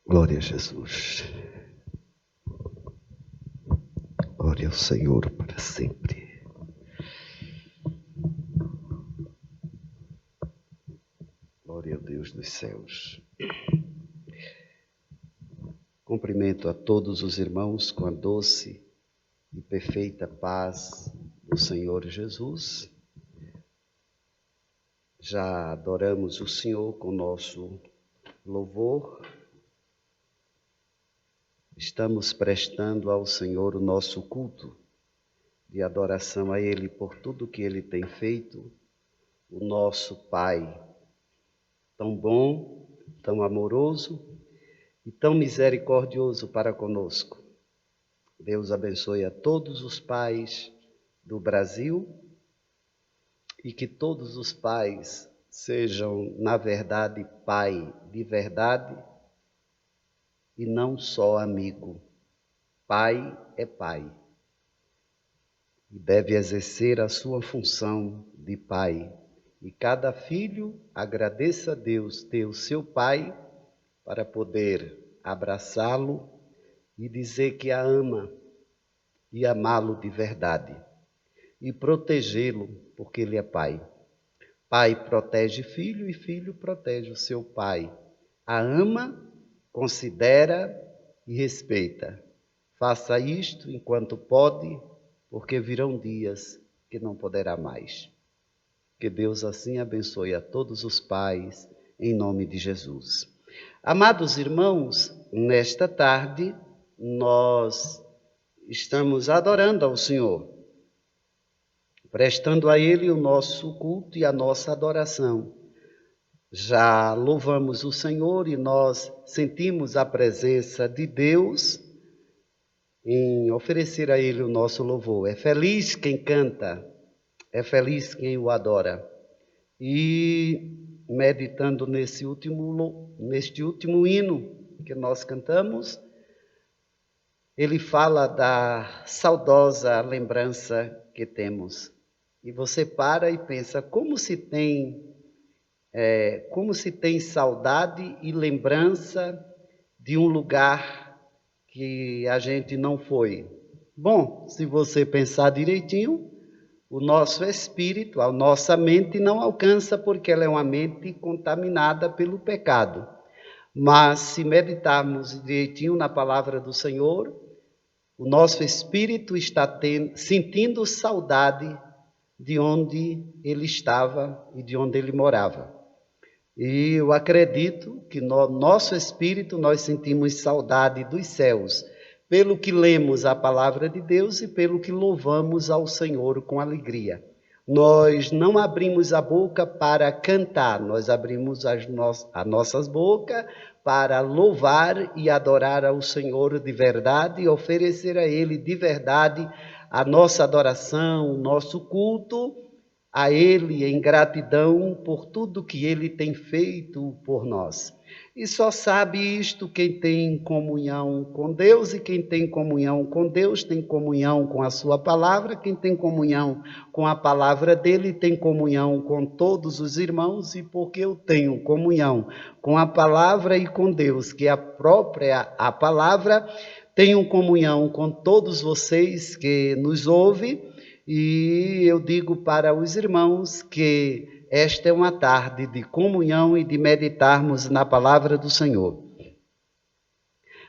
Glória a Jesus. Glória ao Senhor para sempre. Glória ao Deus dos céus. Cumprimento a todos os irmãos com a doce e perfeita paz do Senhor Jesus. Já adoramos o Senhor com nosso louvor. Estamos prestando ao Senhor o nosso culto de adoração a Ele por tudo que Ele tem feito, o nosso Pai, tão bom, tão amoroso e tão misericordioso para conosco. Deus abençoe a todos os pais do Brasil e que todos os pais sejam, na verdade, pai de verdade e não só amigo. Pai é pai e deve exercer a sua função de pai. E cada filho agradeça a Deus ter o seu pai para poder abraçá-lo e dizer que a ama e amá-lo de verdade e protegê-lo, porque ele é pai. Pai protege filho e filho protege o seu pai. A ama, considera e respeita. Faça isto enquanto pode, porque virão dias que não poderá mais. Que Deus assim abençoe a todos os pais, em nome de Jesus. Amados irmãos, nesta tarde nós estamos adorando ao Senhor, prestando a Ele o nosso culto e a nossa adoração. Já louvamos o Senhor e nós sentimos a presença de Deus em oferecer a Ele o nosso louvor. É feliz quem canta, é feliz quem o adora. E meditando neste último hino que nós cantamos, ele fala da saudosa lembrança que temos. E você para e pensa, como se tem saudade e lembrança de um lugar que a gente não foi. Bom, se você pensar direitinho, o nosso espírito, a nossa mente não alcança, porque ela é uma mente contaminada pelo pecado. Mas se meditarmos direitinho na palavra do Senhor, o nosso espírito está sentindo saudade de onde ele estava e de onde ele morava. E eu acredito que no nosso espírito nós sentimos saudade dos céus, pelo que lemos a palavra de Deus e pelo que louvamos ao Senhor com alegria. Nós não abrimos a boca para cantar, nós abrimos as nossas bocas para louvar e adorar ao Senhor de verdade e oferecer a Ele de verdade a nossa adoração, o nosso culto a Ele em gratidão por tudo que Ele tem feito por nós. E só sabe isto quem tem comunhão com Deus, e quem tem comunhão com Deus tem comunhão com a sua palavra, quem tem comunhão com a palavra dele tem comunhão com todos os irmãos, e porque eu tenho comunhão com a palavra e com Deus, que é a palavra, tenho comunhão com todos vocês que nos ouvem. E eu digo para os irmãos que esta é uma tarde de comunhão e de meditarmos na palavra do Senhor.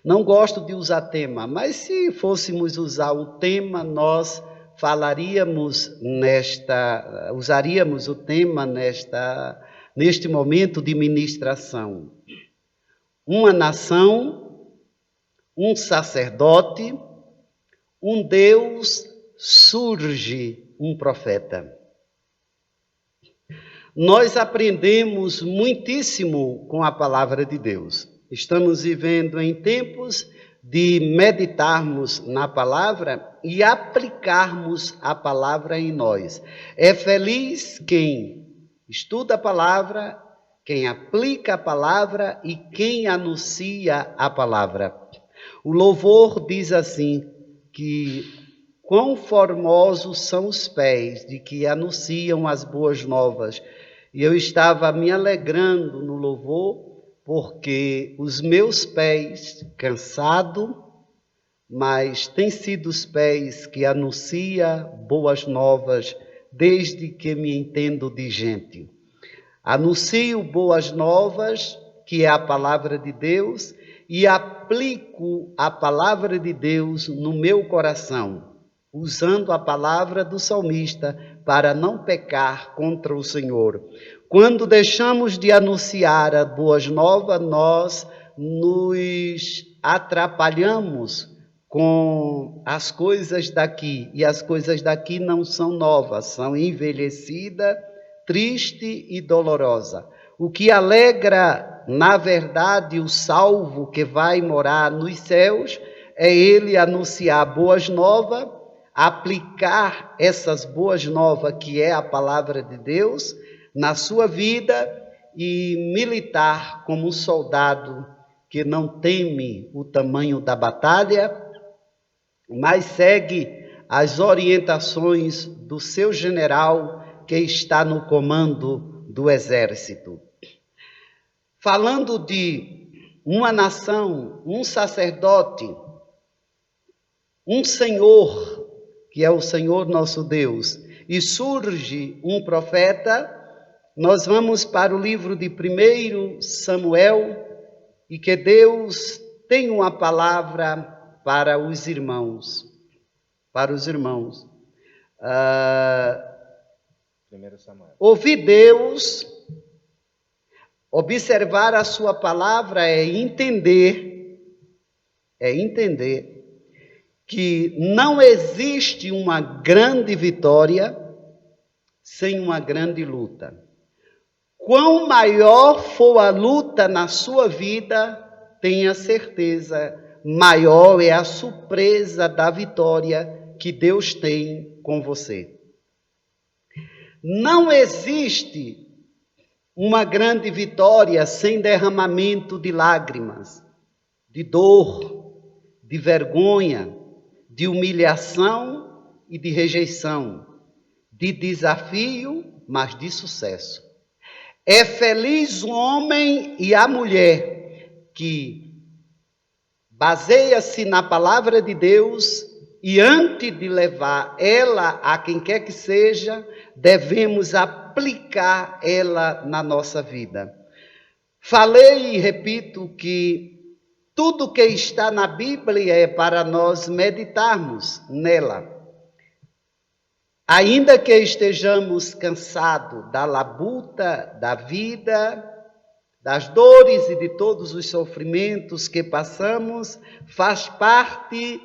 Não gosto de usar tema, mas se fôssemos usar o tema, nós usaríamos o tema neste momento de ministração. Uma nação, um sacerdote, um Deus, surge um profeta. Nós aprendemos muitíssimo com a palavra de Deus. Estamos vivendo em tempos de meditarmos na palavra e aplicarmos a palavra em nós. É feliz quem estuda a palavra, quem aplica a palavra e quem anuncia a palavra. O louvor diz assim, que quão formosos são os pés de que anunciam as boas novas. E eu estava me alegrando no louvor, porque os meus pés, cansado, mas têm sido os pés que anuncia boas novas desde que me entendo de gente. Anuncio boas novas, que é a palavra de Deus, e aplico a palavra de Deus no meu coração, usando a palavra do salmista para não pecar contra o Senhor. Quando deixamos de anunciar as boas novas, nós nos atrapalhamos com as coisas daqui, e as coisas daqui não são novas, são envelhecidas, triste e dolorosa. O que alegra, na verdade, o salvo que vai morar nos céus é ele anunciar boas novas, aplicar essas boas novas, que é a palavra de Deus, na sua vida e militar como um soldado que não teme o tamanho da batalha, mas segue as orientações do seu general que está no comando do exército. Falando de uma nação, um sacerdote, um Senhor, que é o Senhor nosso Deus, e surge um profeta, nós vamos para o livro de 1 Samuel, e que Deus tem uma palavra para os irmãos. Para os irmãos. 1 Samuel. Ouvir Deus, observar a sua palavra é entender que não existe uma grande vitória sem uma grande luta. Quão maior for a luta na sua vida, tenha certeza, maior é a surpresa da vitória que Deus tem com você. Não existe uma grande vitória sem derramamento de lágrimas, de dor, de vergonha, de humilhação e de rejeição, de desafio, mas de sucesso. É feliz o homem e a mulher que baseia-se na palavra de Deus e antes de levar ela a quem quer que seja, devemos aplicar ela na nossa vida. Falei e repito que tudo que está na Bíblia é para nós meditarmos nela. Ainda que estejamos cansados da labuta da vida, das dores e de todos os sofrimentos que passamos, faz parte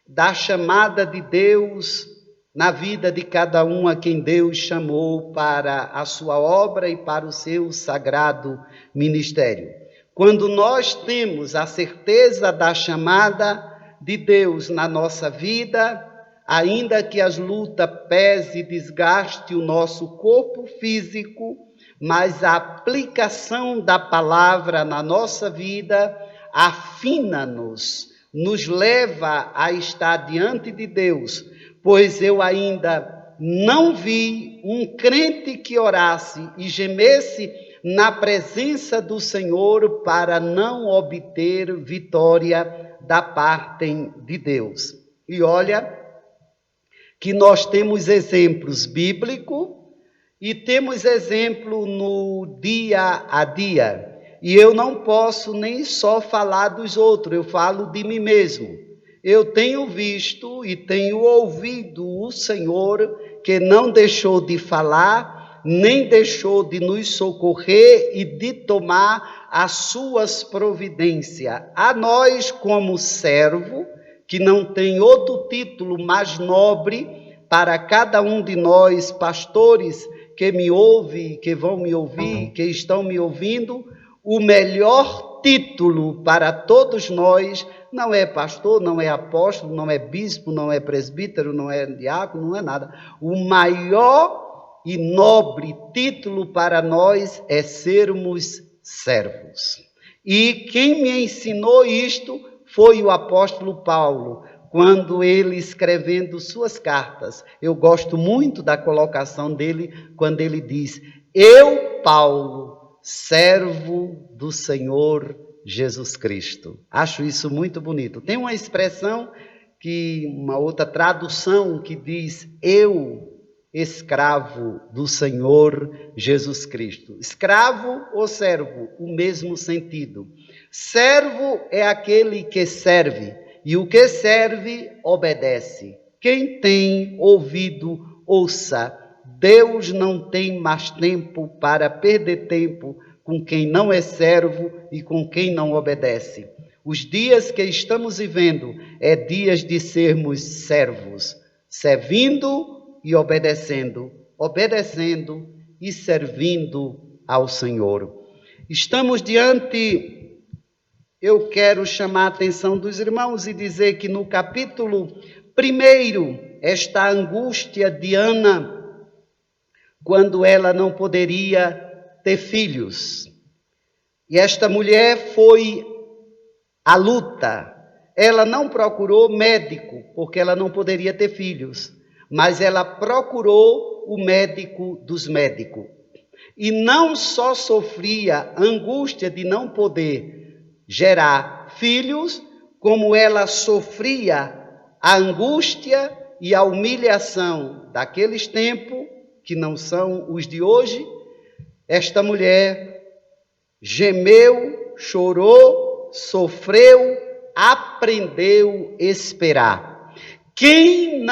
da chamada de Deus na vida de cada um a quem Deus chamou para a sua obra e para o seu sagrado ministério. Quando nós temos a certeza da chamada de Deus na nossa vida, ainda que as lutas pese e desgaste o nosso corpo físico, mas a aplicação da palavra na nossa vida afina-nos, nos leva a estar diante de Deus, pois eu ainda não vi um crente que orasse e gemesse na presença do Senhor para não obter vitória da parte de Deus. E olha que nós temos exemplos bíblicos e temos exemplo no dia a dia. E eu não posso nem só falar dos outros, eu falo de mim mesmo. Eu tenho visto e tenho ouvido o Senhor que não deixou de falar, nem deixou de nos socorrer e de tomar as suas providências. A nós, como servo, que não tem outro título mais nobre para cada um de nós, pastores que me ouvem, que vão me ouvir, que estão me ouvindo, o melhor título para todos nós não é pastor, não é apóstolo, não é bispo, não é presbítero, não é diácono, não é nada. O maior e nobre título para nós é sermos servos. E quem me ensinou isto foi o apóstolo Paulo, quando ele escrevendo suas cartas. Eu gosto muito da colocação dele, quando ele diz: eu, Paulo, servo do Senhor Jesus Cristo. Acho isso muito bonito. Tem uma expressão uma outra tradução que diz: eu, escravo do Senhor Jesus Cristo. Escravo ou servo, o mesmo sentido. Servo é aquele que serve, e o que serve, obedece. Quem tem ouvido, ouça. Deus não tem mais tempo para perder tempo com quem não é servo e com quem não obedece. Os dias que estamos vivendo é dias de sermos servos, servindo e obedecendo, obedecendo e servindo ao Senhor. Estamos diante, eu quero chamar a atenção dos irmãos e dizer que no capítulo 1, esta angústia de Ana, quando ela não poderia ter filhos. E esta mulher foi à luta. Ela não procurou médico, porque ela não poderia ter filhos, mas ela procurou o médico dos médicos. E não só sofria angústia de não poder gerar filhos, como ela sofria a angústia e a humilhação daqueles tempos, que não são os de hoje. Esta mulher gemeu, chorou, sofreu, aprendeu a esperar. Quem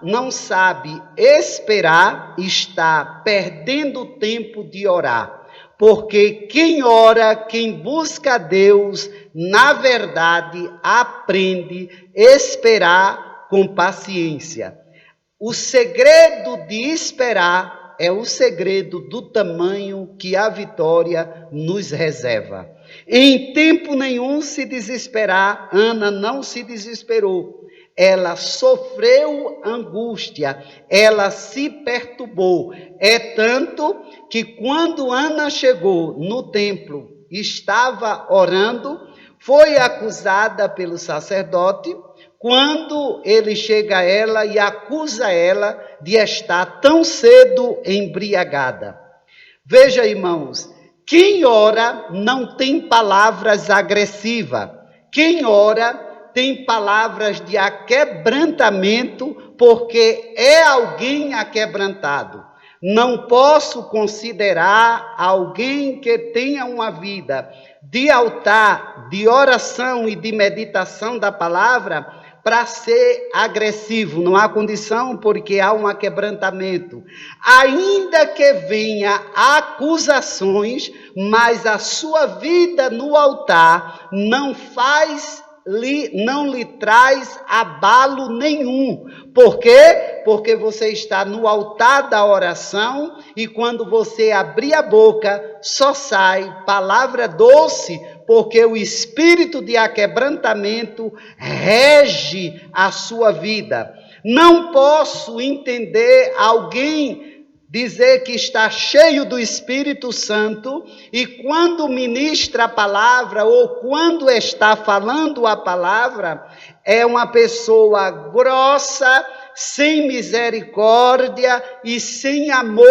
não sabe esperar está perdendo tempo de orar. Porque quem ora, quem busca a Deus, na verdade, aprende a esperar com paciência. O segredo de esperar é o segredo do tamanho que a vitória nos reserva. Em tempo nenhum se desesperar, Ana não se desesperou. Ela sofreu angústia, ela se perturbou. É tanto que quando Ana chegou no templo, estava orando, foi acusada pelo sacerdote. Quando ele chega a ela e acusa ela de estar tão cedo embriagada. Veja, irmãos, quem ora não tem palavras agressivas. Quem ora tem palavras de aquebrantamento, porque é alguém aquebrantado. Não posso considerar alguém que tenha uma vida de altar, de oração e de meditação da palavra para ser agressivo. Não há condição, porque há um aquebrantamento. Ainda que venha acusações, mas a sua vida no altar não lhe traz abalo nenhum. Por quê? Porque você está no altar da oração e quando você abrir a boca, só sai palavra doce, porque o espírito de aquebrantamento rege a sua vida. Não posso entender alguém dizer que está cheio do Espírito Santo e quando ministra a palavra ou quando está falando a palavra, é uma pessoa grossa, sem misericórdia e sem amor,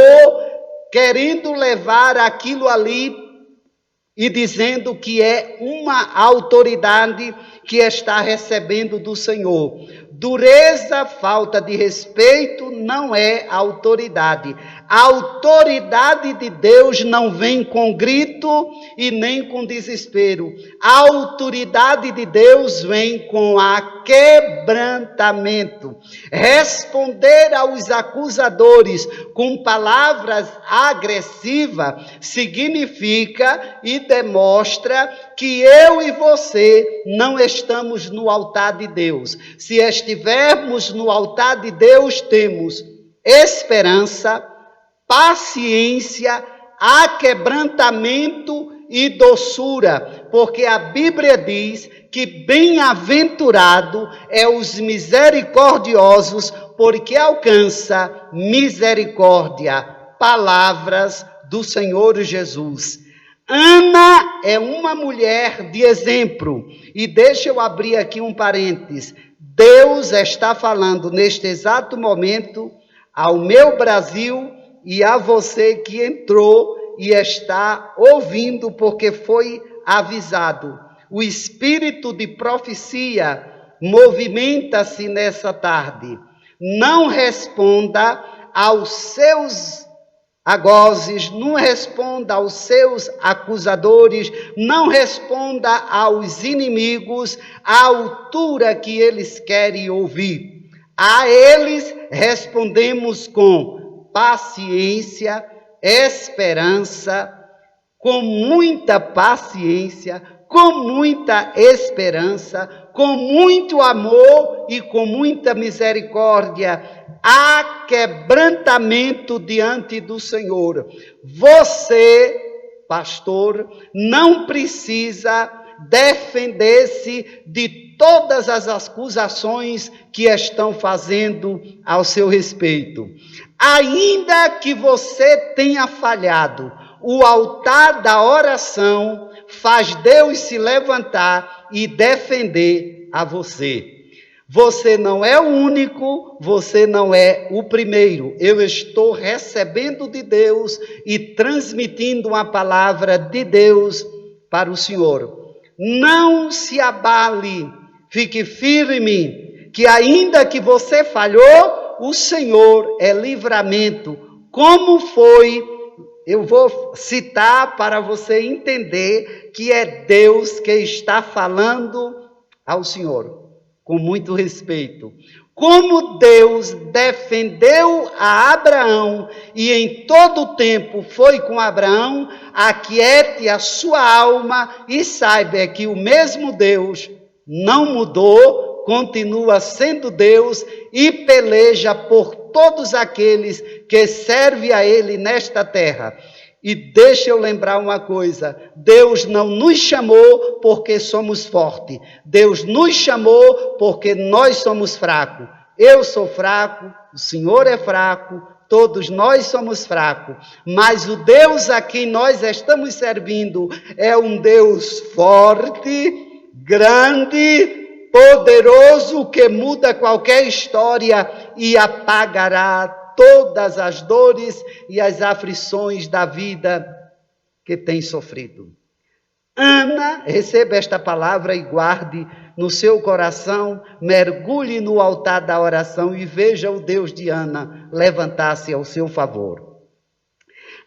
querendo levar aquilo ali e dizendo que é uma autoridade que está recebendo do Senhor. Dureza, falta de respeito não é autoridade. A autoridade de Deus não vem com grito e nem com desespero. A autoridade de Deus vem com quebrantamento. Responder aos acusadores com palavras agressivas significa e demonstra que eu e você não estamos no altar de Deus. Se estivermos no altar de Deus, temos esperança, paciência, aquebrantamento e doçura, porque a Bíblia diz que bem-aventurado é os misericordiosos, porque alcança misericórdia. Palavras do Senhor Jesus. Ana é uma mulher de exemplo. E deixa eu abrir aqui um parênteses. Deus está falando neste exato momento ao meu Brasil e a você que entrou e está ouvindo porque foi avisado. O espírito de profecia movimenta-se nessa tarde. Não responda aos seus agozes, não responda aos seus acusadores, não responda aos inimigos à altura que eles querem ouvir. A eles respondemos com paciência, esperança, com muita paciência, com muita esperança, com muito amor e com muita misericórdia. Há quebrantamento diante do Senhor. Você, pastor, não precisa defender-se de todas as acusações que estão fazendo ao seu respeito. Ainda que você tenha falhado, o altar da oração faz Deus se levantar e defender a você. Você não é o único, você não é o primeiro. Eu estou recebendo de Deus e transmitindo uma palavra de Deus para o Senhor. Não se abale, fique firme, que ainda que você falhou, o Senhor é livramento. Como foi? Eu vou citar para você entender que é Deus que está falando ao Senhor, com muito respeito. Como Deus defendeu a Abraão e em todo o tempo foi com Abraão, aquiete a sua alma e saiba que o mesmo Deus não mudou, continua sendo Deus e peleja por todos aqueles que servem a Ele nesta terra. E deixa eu lembrar uma coisa, Deus não nos chamou porque somos fortes, Deus nos chamou porque nós somos fracos. Eu sou fraco, o Senhor é fraco, todos nós somos fracos, mas o Deus a quem nós estamos servindo é um Deus forte, grande, poderoso, que muda qualquer história e apagará todas as dores e as aflições da vida que tem sofrido. Ana, receba esta palavra e guarde no seu coração, mergulhe no altar da oração e veja o Deus de Ana levantar-se ao seu favor.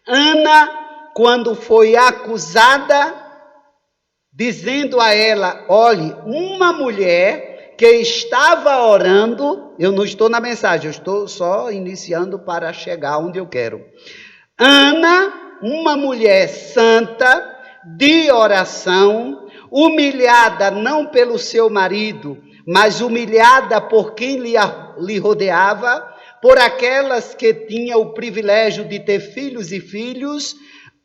Ana, quando foi acusada, dizendo a ela, olhe, uma mulher que estava orando, eu não estou na mensagem, eu estou só iniciando para chegar onde eu quero. Ana, uma mulher santa, de oração, humilhada não pelo seu marido, mas humilhada por quem lhe rodeava, por aquelas que tinham o privilégio de ter filhos e filhos.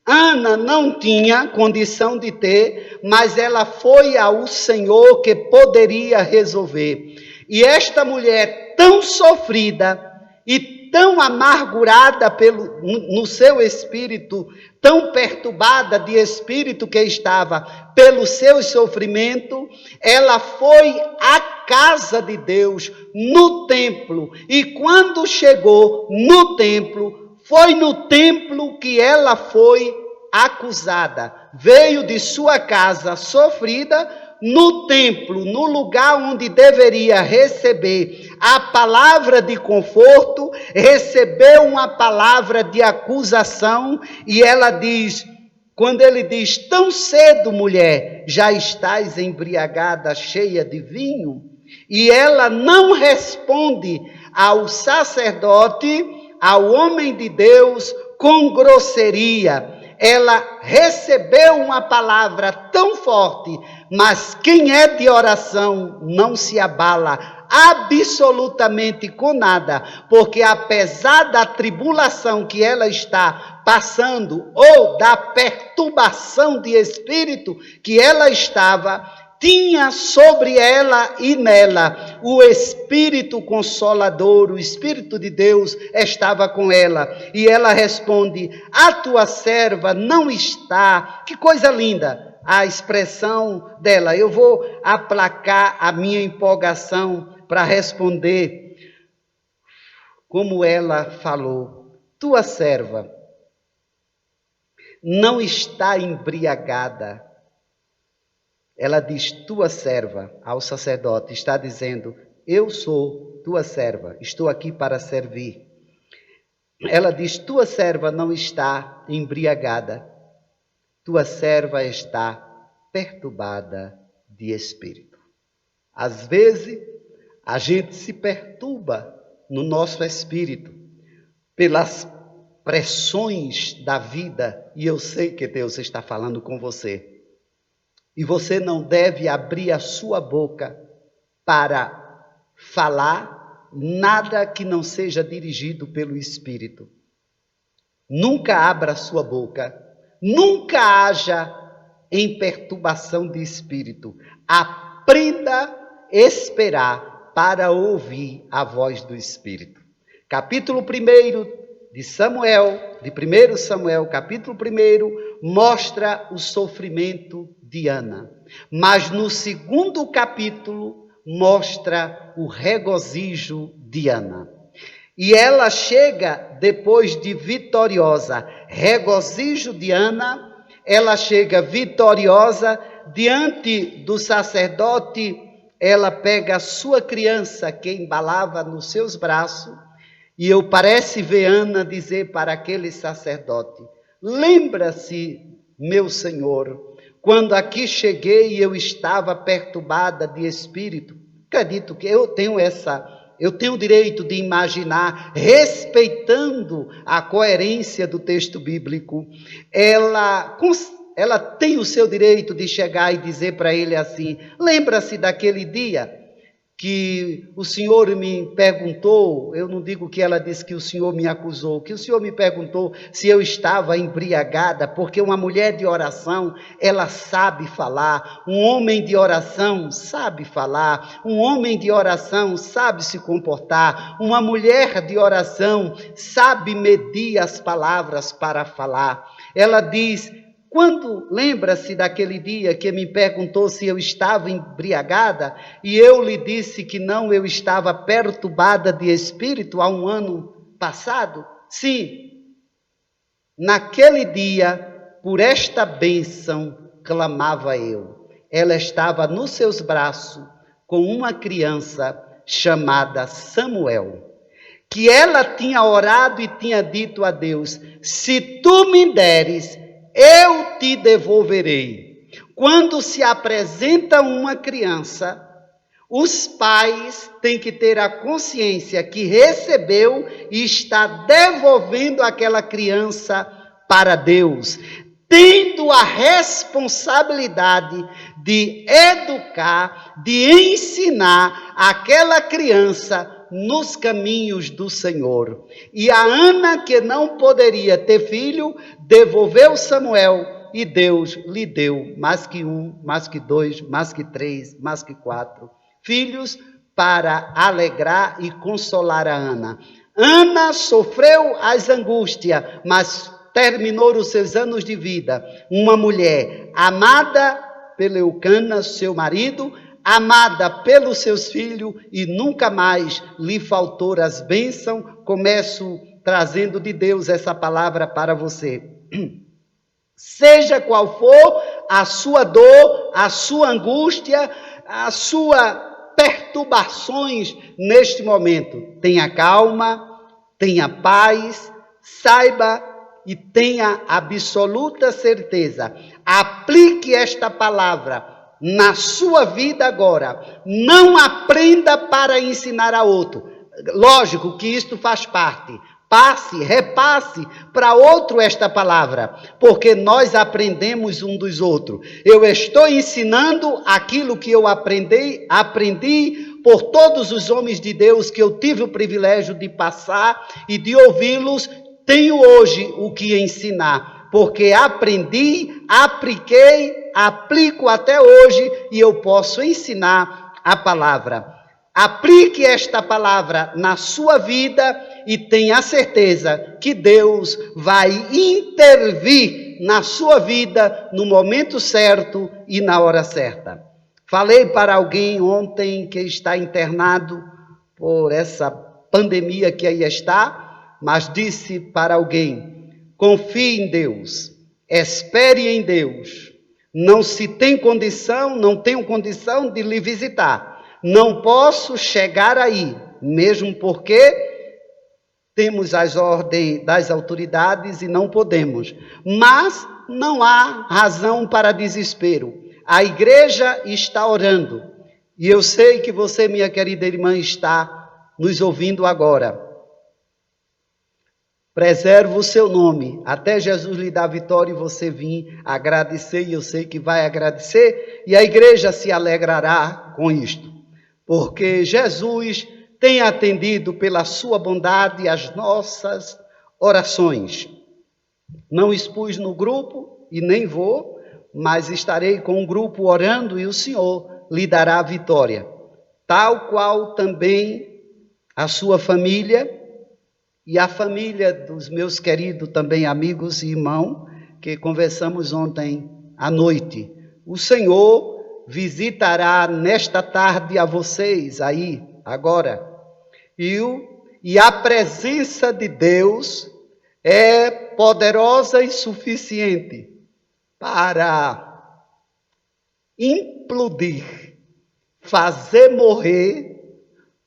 Ana não tinha condição de ter, mas ela foi ao Senhor que poderia resolver. E esta mulher tão sofrida e tão amargurada no seu espírito, tão perturbada de espírito que estava pelo seu sofrimento, ela foi à casa de Deus, no templo, e quando chegou no templo, foi no templo que ela foi acusada. Veio de sua casa sofrida, no templo, no lugar onde deveria receber a palavra de conforto, recebeu uma palavra de acusação, e ela diz, quando ele diz, tão cedo, mulher, já estás embriagada, cheia de vinho? E ela não responde ao sacerdote, ao homem de Deus, com grosseria. Ela recebeu uma palavra tão forte, mas quem é de oração não se abala absolutamente com nada, porque apesar da tribulação que ela está passando, ou da perturbação de espírito que ela estava, tinha sobre ela e nela o Espírito Consolador, o Espírito de Deus estava com ela. E ela responde, a tua serva não está. Que coisa linda a expressão dela. Eu vou aplacar a minha empolgação para responder como ela falou. Tua serva não está embriagada. Ela diz, tua serva, ao sacerdote, está dizendo, eu sou tua serva, estou aqui para servir. Ela diz, tua serva não está embriagada, tua serva está perturbada de espírito. Às vezes, a gente se perturba no nosso espírito pelas pressões da vida, e eu sei que Deus está falando com você. E você não deve abrir a sua boca para falar nada que não seja dirigido pelo Espírito. Nunca abra a sua boca, nunca haja em perturbação de espírito. Aprenda a esperar para ouvir a voz do Espírito. Capítulo 1 de Samuel, de 1 Samuel, capítulo 1, mostra o sofrimento de Ana. Mas no segundo capítulo, mostra o regozijo de Ana. E ela chega, depois de vitoriosa, regozijo de Ana, ela chega vitoriosa diante do sacerdote, ela pega a sua criança que embalava nos seus braços, e eu parece ver Ana dizer para aquele sacerdote, lembra-se, meu Senhor, quando aqui cheguei eu estava perturbada de espírito. Acredito que eu tenho o direito de imaginar, respeitando a coerência do texto bíblico, ela tem o seu direito de chegar e dizer para ele assim, lembra-se daquele dia que o Senhor me perguntou, eu não digo que ela disse que o Senhor me acusou, que o Senhor me perguntou se eu estava embriagada, porque uma mulher de oração, ela sabe falar, um homem de oração sabe falar, um homem de oração sabe se comportar, uma mulher de oração sabe medir as palavras para falar. Ela diz, quando lembra-se daquele dia que me perguntou se eu estava embriagada e eu lhe disse que não, eu estava perturbada de espírito há um ano passado? Sim, naquele dia, por esta bênção, clamava eu. Ela estava nos seus braços com uma criança chamada Samuel, que ela tinha orado e tinha dito a Deus, se tu me deres, eu te devolverei. Quando se apresenta uma criança, os pais têm que ter a consciência que recebeu e está devolvendo aquela criança para Deus, tendo a responsabilidade de educar, de ensinar aquela criança nos caminhos do Senhor. E a Ana, que não poderia ter filho, devolveu Samuel e Deus lhe deu mais que um, mais que dois, mais que três, mais que quatro filhos para alegrar e consolar a Ana. Ana sofreu as angústias, mas terminou os seus anos de vida uma mulher amada pelo Eucana, seu marido, amada pelos seus filhos e nunca mais lhe faltou as bênçãos. Começo trazendo de Deus essa palavra para você. Seja qual for a sua dor, a sua angústia, a sua perturbações neste momento, tenha calma, tenha paz, saiba e tenha absoluta certeza. Aplique esta palavra na sua vida agora. Não aprenda para ensinar a outro. Lógico que isto faz parte. Passe, repasse para outro esta palavra, porque nós aprendemos um dos outros. Eu estou ensinando aquilo que eu aprendi por todos os homens de Deus que eu tive o privilégio de passar e de ouvi-los. Tenho hoje o que ensinar, porque aprendi, apliquei, aplico até hoje e eu posso ensinar a palavra. Aplique esta palavra na sua vida e tenha certeza que Deus vai intervir na sua vida no momento certo e na hora certa. Falei para alguém ontem que está internado por essa pandemia que aí está, mas disse para alguém, confie em Deus, Espere em Deus. Não se tem condição, não tenho condição de lhe visitar. Não posso chegar aí, mesmo porque temos as ordens das autoridades e não podemos. Mas não há razão para desespero. A igreja está orando. E eu sei que você, minha querida irmã, está nos ouvindo agora. Preserva o seu nome, até Jesus lhe dar vitória e você vir agradecer, e eu sei que vai agradecer, e a igreja se alegrará com isto, porque Jesus tem atendido pela sua bondade as nossas orações. Não expus no grupo e nem vou, mas estarei com o grupo orando e o Senhor lhe dará a vitória, tal qual também a sua família e a família dos meus queridos também amigos e irmãos, que conversamos ontem à noite. O Senhor visitará nesta tarde a vocês aí, agora. E a presença de Deus é poderosa e suficiente para implodir, fazer morrer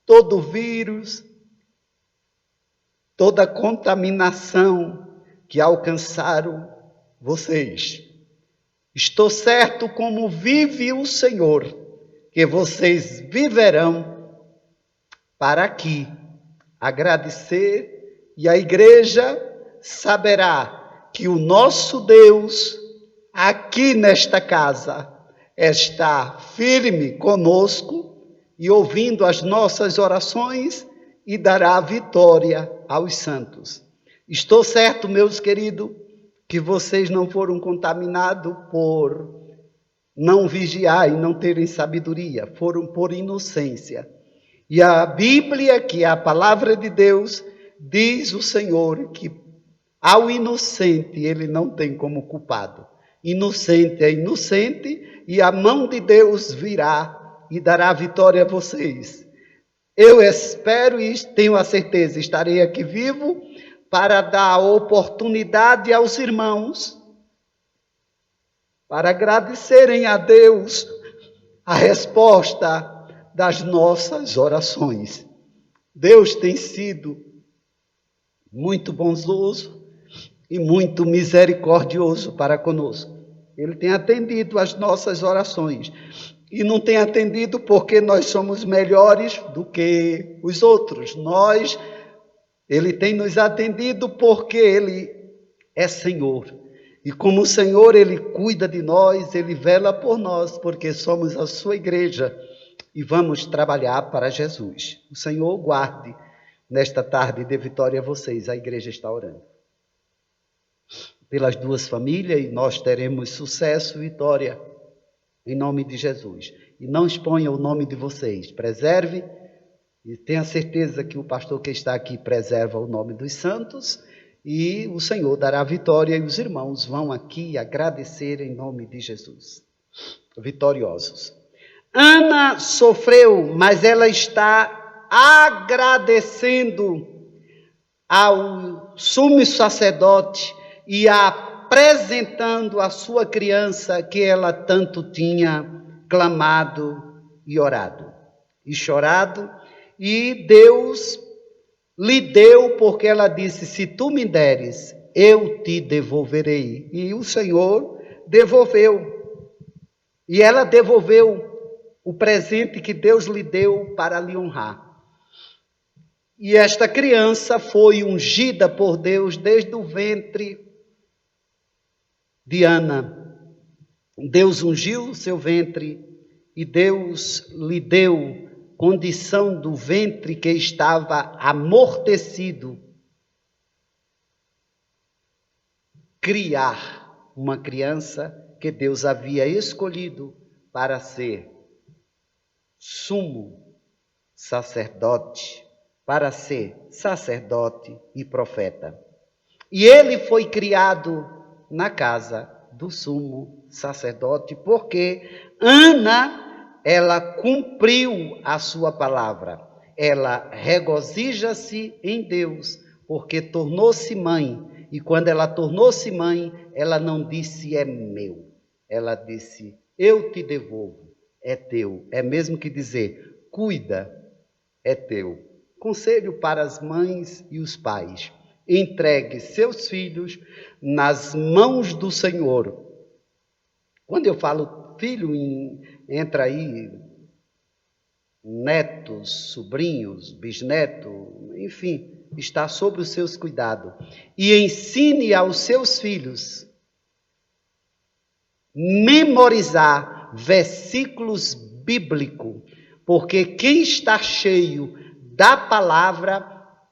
todo vírus, toda contaminação que alcançaram vocês. Estou certo, como vive o Senhor, que vocês viverão para aqui agradecer, e a igreja saberá que o nosso Deus, aqui nesta casa, está firme conosco e ouvindo as nossas orações e dará vitória aos santos. Estou certo, meus queridos, que vocês não foram contaminados por não vigiar e não terem sabedoria, foram por inocência. E a Bíblia, que é a palavra de Deus, diz o Senhor que ao inocente ele não tem como culpado. Inocente é inocente e a mão de Deus virá e dará vitória a vocês. Eu espero e tenho a certeza, estarei aqui vivo para dar oportunidade aos irmãos, para agradecerem a Deus a resposta das nossas orações. Deus tem sido muito bondoso e muito misericordioso para conosco. Ele tem atendido às nossas orações. E não tem atendido porque nós somos melhores do que os outros. Ele tem nos atendido porque Ele é Senhor. E como o Senhor, Ele cuida de nós, Ele vela por nós, porque somos a sua igreja e vamos trabalhar para Jesus. O Senhor guarde nesta tarde de vitória a vocês. A igreja está orando pelas duas famílias e nós teremos sucesso e vitória em nome de Jesus. E não exponha o nome de vocês. Preserve e tenha certeza que o pastor que está aqui preserva o nome dos santos e o Senhor dará vitória e os irmãos vão aqui agradecer em nome de Jesus. Vitoriosos. Ana sofreu, mas ela está agradecendo ao sumo sacerdote e apresentando a sua criança que ela tanto tinha clamado e orado e chorado, e Deus lhe deu, porque ela disse: se tu me deres, eu te devolverei. E o Senhor devolveu, e ela devolveu o presente que Deus lhe deu para lhe honrar. E esta criança foi ungida por Deus desde o ventre de Ana. Deus ungiu o seu ventre e Deus lhe deu condição do ventre que estava amortecido criar uma criança que Deus havia escolhido para ser sumo sacerdote, para ser sacerdote e profeta. E ele foi criado na casa do sumo sacerdote, porque Ana, ela cumpriu a sua palavra. Ela regozija-se em Deus, porque tornou-se mãe E quando ela tornou-se mãe, ela não disse é meu. Ela disse eu te devolvo, é teu. É mesmo que dizer cuida, é teu. Conselho para as mães e os pais: entregue seus filhos nas mãos do Senhor. Quando eu falo filho, entra aí netos, sobrinhos, bisneto, enfim, está sobre os seus cuidados. E ensine aos seus filhos memorizar versículos bíblicos, porque quem está cheio da palavra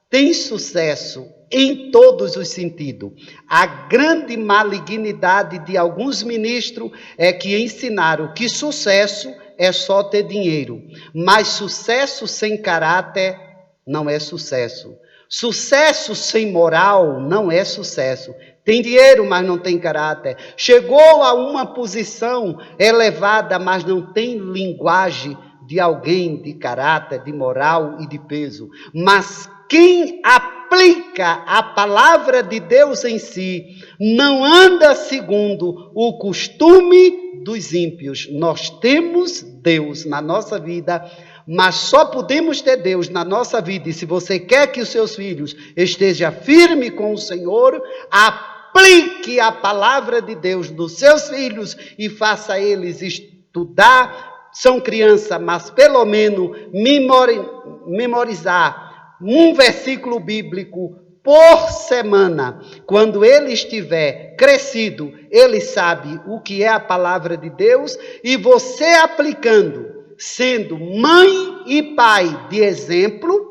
tem sucesso em todos os sentidos. A grande malignidade de alguns ministros é que ensinaram que sucesso é só ter dinheiro, mas sucesso sem caráter não é sucesso. Sucesso sem moral não é sucesso. Tem dinheiro, mas não tem caráter. Chegou a uma posição elevada, mas não tem linguagem de alguém de caráter, de moral e de peso. Mas quem aplica a palavra de Deus em si não anda segundo o costume dos ímpios. Nós temos Deus na nossa vida, mas só podemos ter Deus na nossa vida. E se você quer que os seus filhos estejam firmes com o Senhor, aplique a palavra de Deus nos seus filhos e faça eles estudar. São crianças, mas pelo menos memorizar um versículo bíblico por semana. Quando ele estiver crescido, ele sabe o que é a palavra de Deus, e você aplicando, sendo mãe e pai de exemplo,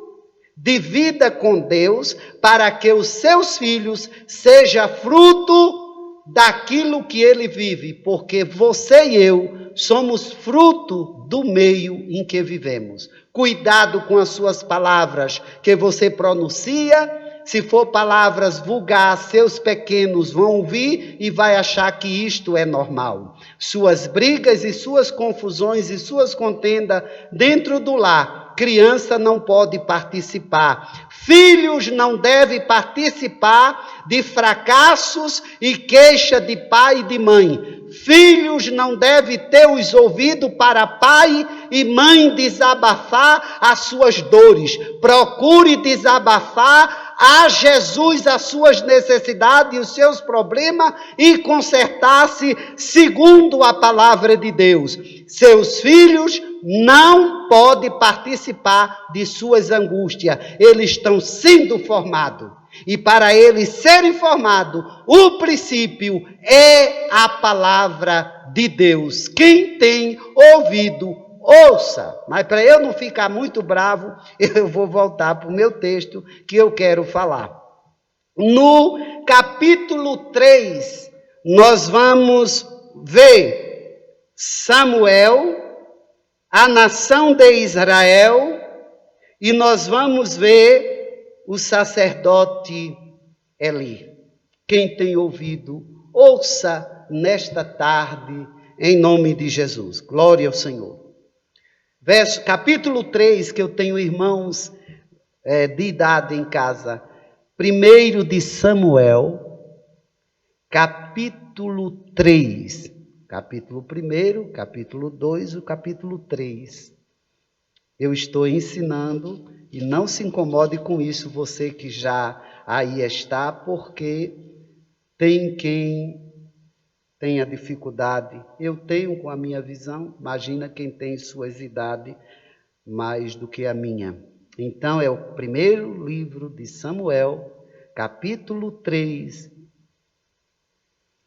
de vida com Deus, para que os seus filhos sejam fruto daquilo que ele vive, porque você e eu somos fruto do meio em que vivemos. Cuidado com as suas palavras que você pronuncia. Se for palavras vulgares, seus pequenos vão ouvir e vai achar que isto é normal. Suas brigas e suas confusões e suas contendas dentro do lar, criança não pode participar. Filhos não devem participar de fracassos e queixa de pai e de mãe. Filhos não devem ter os ouvidos para pai e mãe desabafar as suas dores. Procure desabafar a Jesus as suas necessidades e os seus problemas e consertar-se segundo a palavra de Deus. Seus filhos não podem participar de suas angústias. Eles estão sendo formados. E para eles serem formados, o princípio é a palavra de Deus. Quem tem ouvido, ouça. Mas para eu não ficar muito bravo, eu vou voltar para o meu texto que eu quero falar. No capítulo 3, nós vamos ver Samuel, a nação de Israel, e nós vamos ver o sacerdote Eli. Quem tem ouvido, ouça nesta tarde, em nome de Jesus. Glória ao Senhor. Capítulo 3, que eu tenho irmãos de idade em casa. 1 de Samuel, capítulo 3. Capítulo 1, capítulo 2, o capítulo 3. Eu estou ensinando, e não se incomode com isso, você que já aí está, porque tem quem tenha dificuldade. Eu tenho com a minha visão, imagina quem tem suas idades mais do que a minha. Então é o primeiro livro de Samuel, capítulo 3.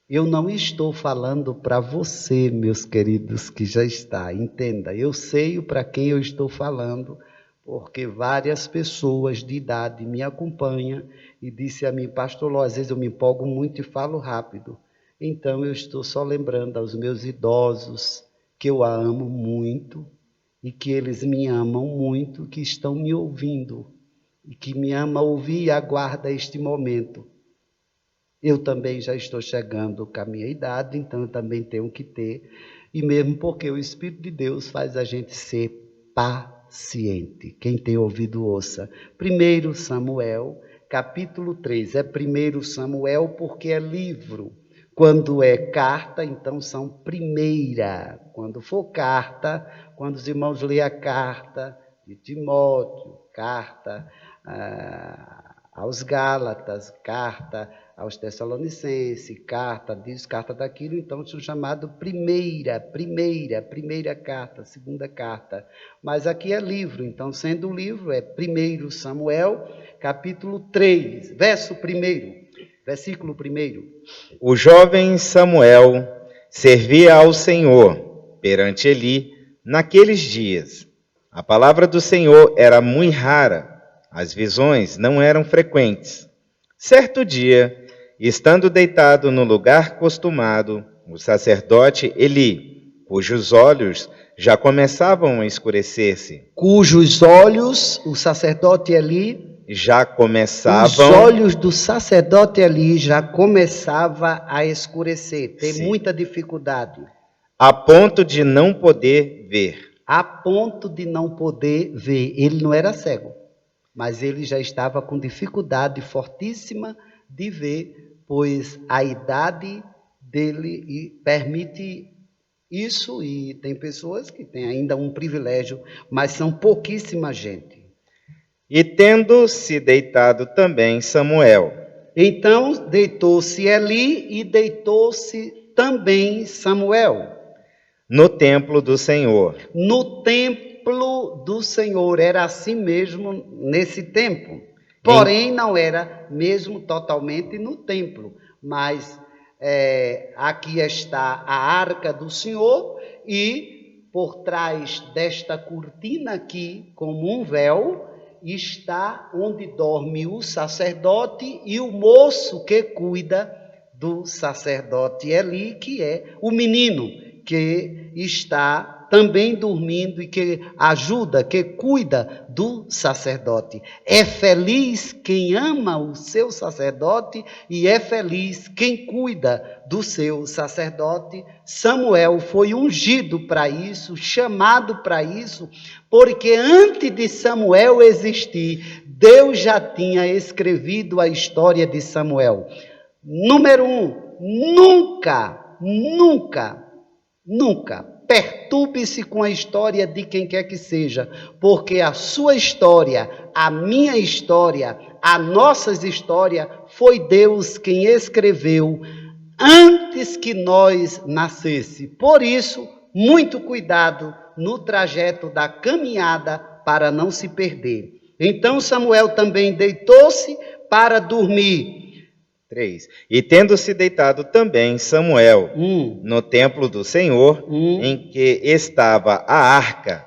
Eu não estou falando para você, meus queridos, que já está, entenda, eu sei para quem eu estou falando, porque várias pessoas de idade me acompanham e disse a mim, pastor Ló, às vezes eu me empolgo muito e falo rápido. Então eu estou só lembrando aos meus idosos que eu a amo muito e que eles me amam muito, que estão me ouvindo e que me ama ouvir e aguarda este momento. Eu também já estou chegando com a minha idade, então eu também tenho que ter, e mesmo porque o Espírito de Deus faz a gente ser paciente. Quem tem ouvido, ouça. 1 Samuel, capítulo 3. É 1 Samuel porque é livro. Quando é carta, então são primeira. Quando for carta, quando os irmãos leem a carta de Timóteo, carta aos Gálatas, carta aos Tessalonicenses, carta disso, carta daquilo, então são chamados primeira carta, segunda carta. Mas aqui é livro, então sendo livro é 1 Samuel, capítulo 3, versículo 1. O jovem Samuel servia ao Senhor perante Eli naqueles dias. A palavra do Senhor era muito rara, as visões não eram frequentes. Certo dia, estando deitado no lugar costumado, o sacerdote Eli, cujos olhos já começavam a escurecer-se. Cujos olhos, o sacerdote Eli, já começavam... Os olhos do sacerdote Eli já começavam a escurecer, ter muita dificuldade. A ponto de não poder ver. A ponto de não poder ver. Ele não era cego, mas ele já estava com dificuldade fortíssima de ver, pois a idade dele permite isso, e tem pessoas que têm ainda um privilégio, mas são pouquíssima gente. E tendo-se deitado também Samuel. Então deitou-se Eli e deitou-se também Samuel. No templo do Senhor. No templo do Senhor, era assim mesmo nesse tempo. Porém, não era mesmo totalmente no templo, mas aqui está a arca do Senhor e por trás desta cortina aqui, como um véu, está onde dorme o sacerdote e o moço que cuida do sacerdote Eli, que é o menino que está também dormindo e que ajuda, que cuida do sacerdote. É feliz quem ama o seu sacerdote e é feliz quem cuida do seu sacerdote. Samuel foi ungido para isso, chamado para isso, porque antes de Samuel existir, Deus já tinha escrevido a história de Samuel. Número 1, nunca perturbe-se com a história de quem quer que seja, porque a sua história, a minha história, a nossa história, foi Deus quem escreveu antes que nós nascesse. Por isso, muito cuidado no trajeto da caminhada para não se perder. Então Samuel também deitou-se para dormir. 3. E tendo-se deitado também Samuel no templo do Senhor, em que estava a arca,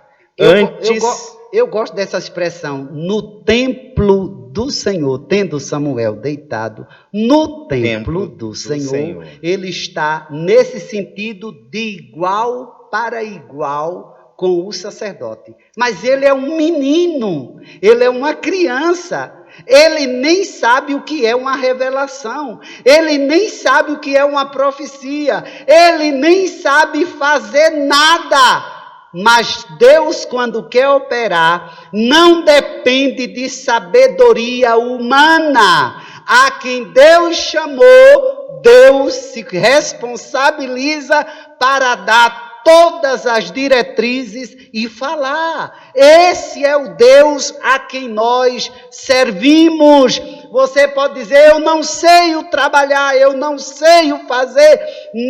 Eu gosto dessa expressão, no templo do Senhor, tendo Samuel deitado no templo do Senhor, ele está nesse sentido de igual para igual com o sacerdote. Mas ele é um menino, ele é uma criança. Ele nem sabe o que é uma revelação, ele nem sabe o que é uma profecia, ele nem sabe fazer nada. Mas Deus, quando quer operar, não depende de sabedoria humana. A quem Deus chamou, Deus se responsabiliza para dar todas as diretrizes e falar. Esse é o Deus a quem nós servimos. Você pode dizer, eu não sei o trabalhar, eu não sei o fazer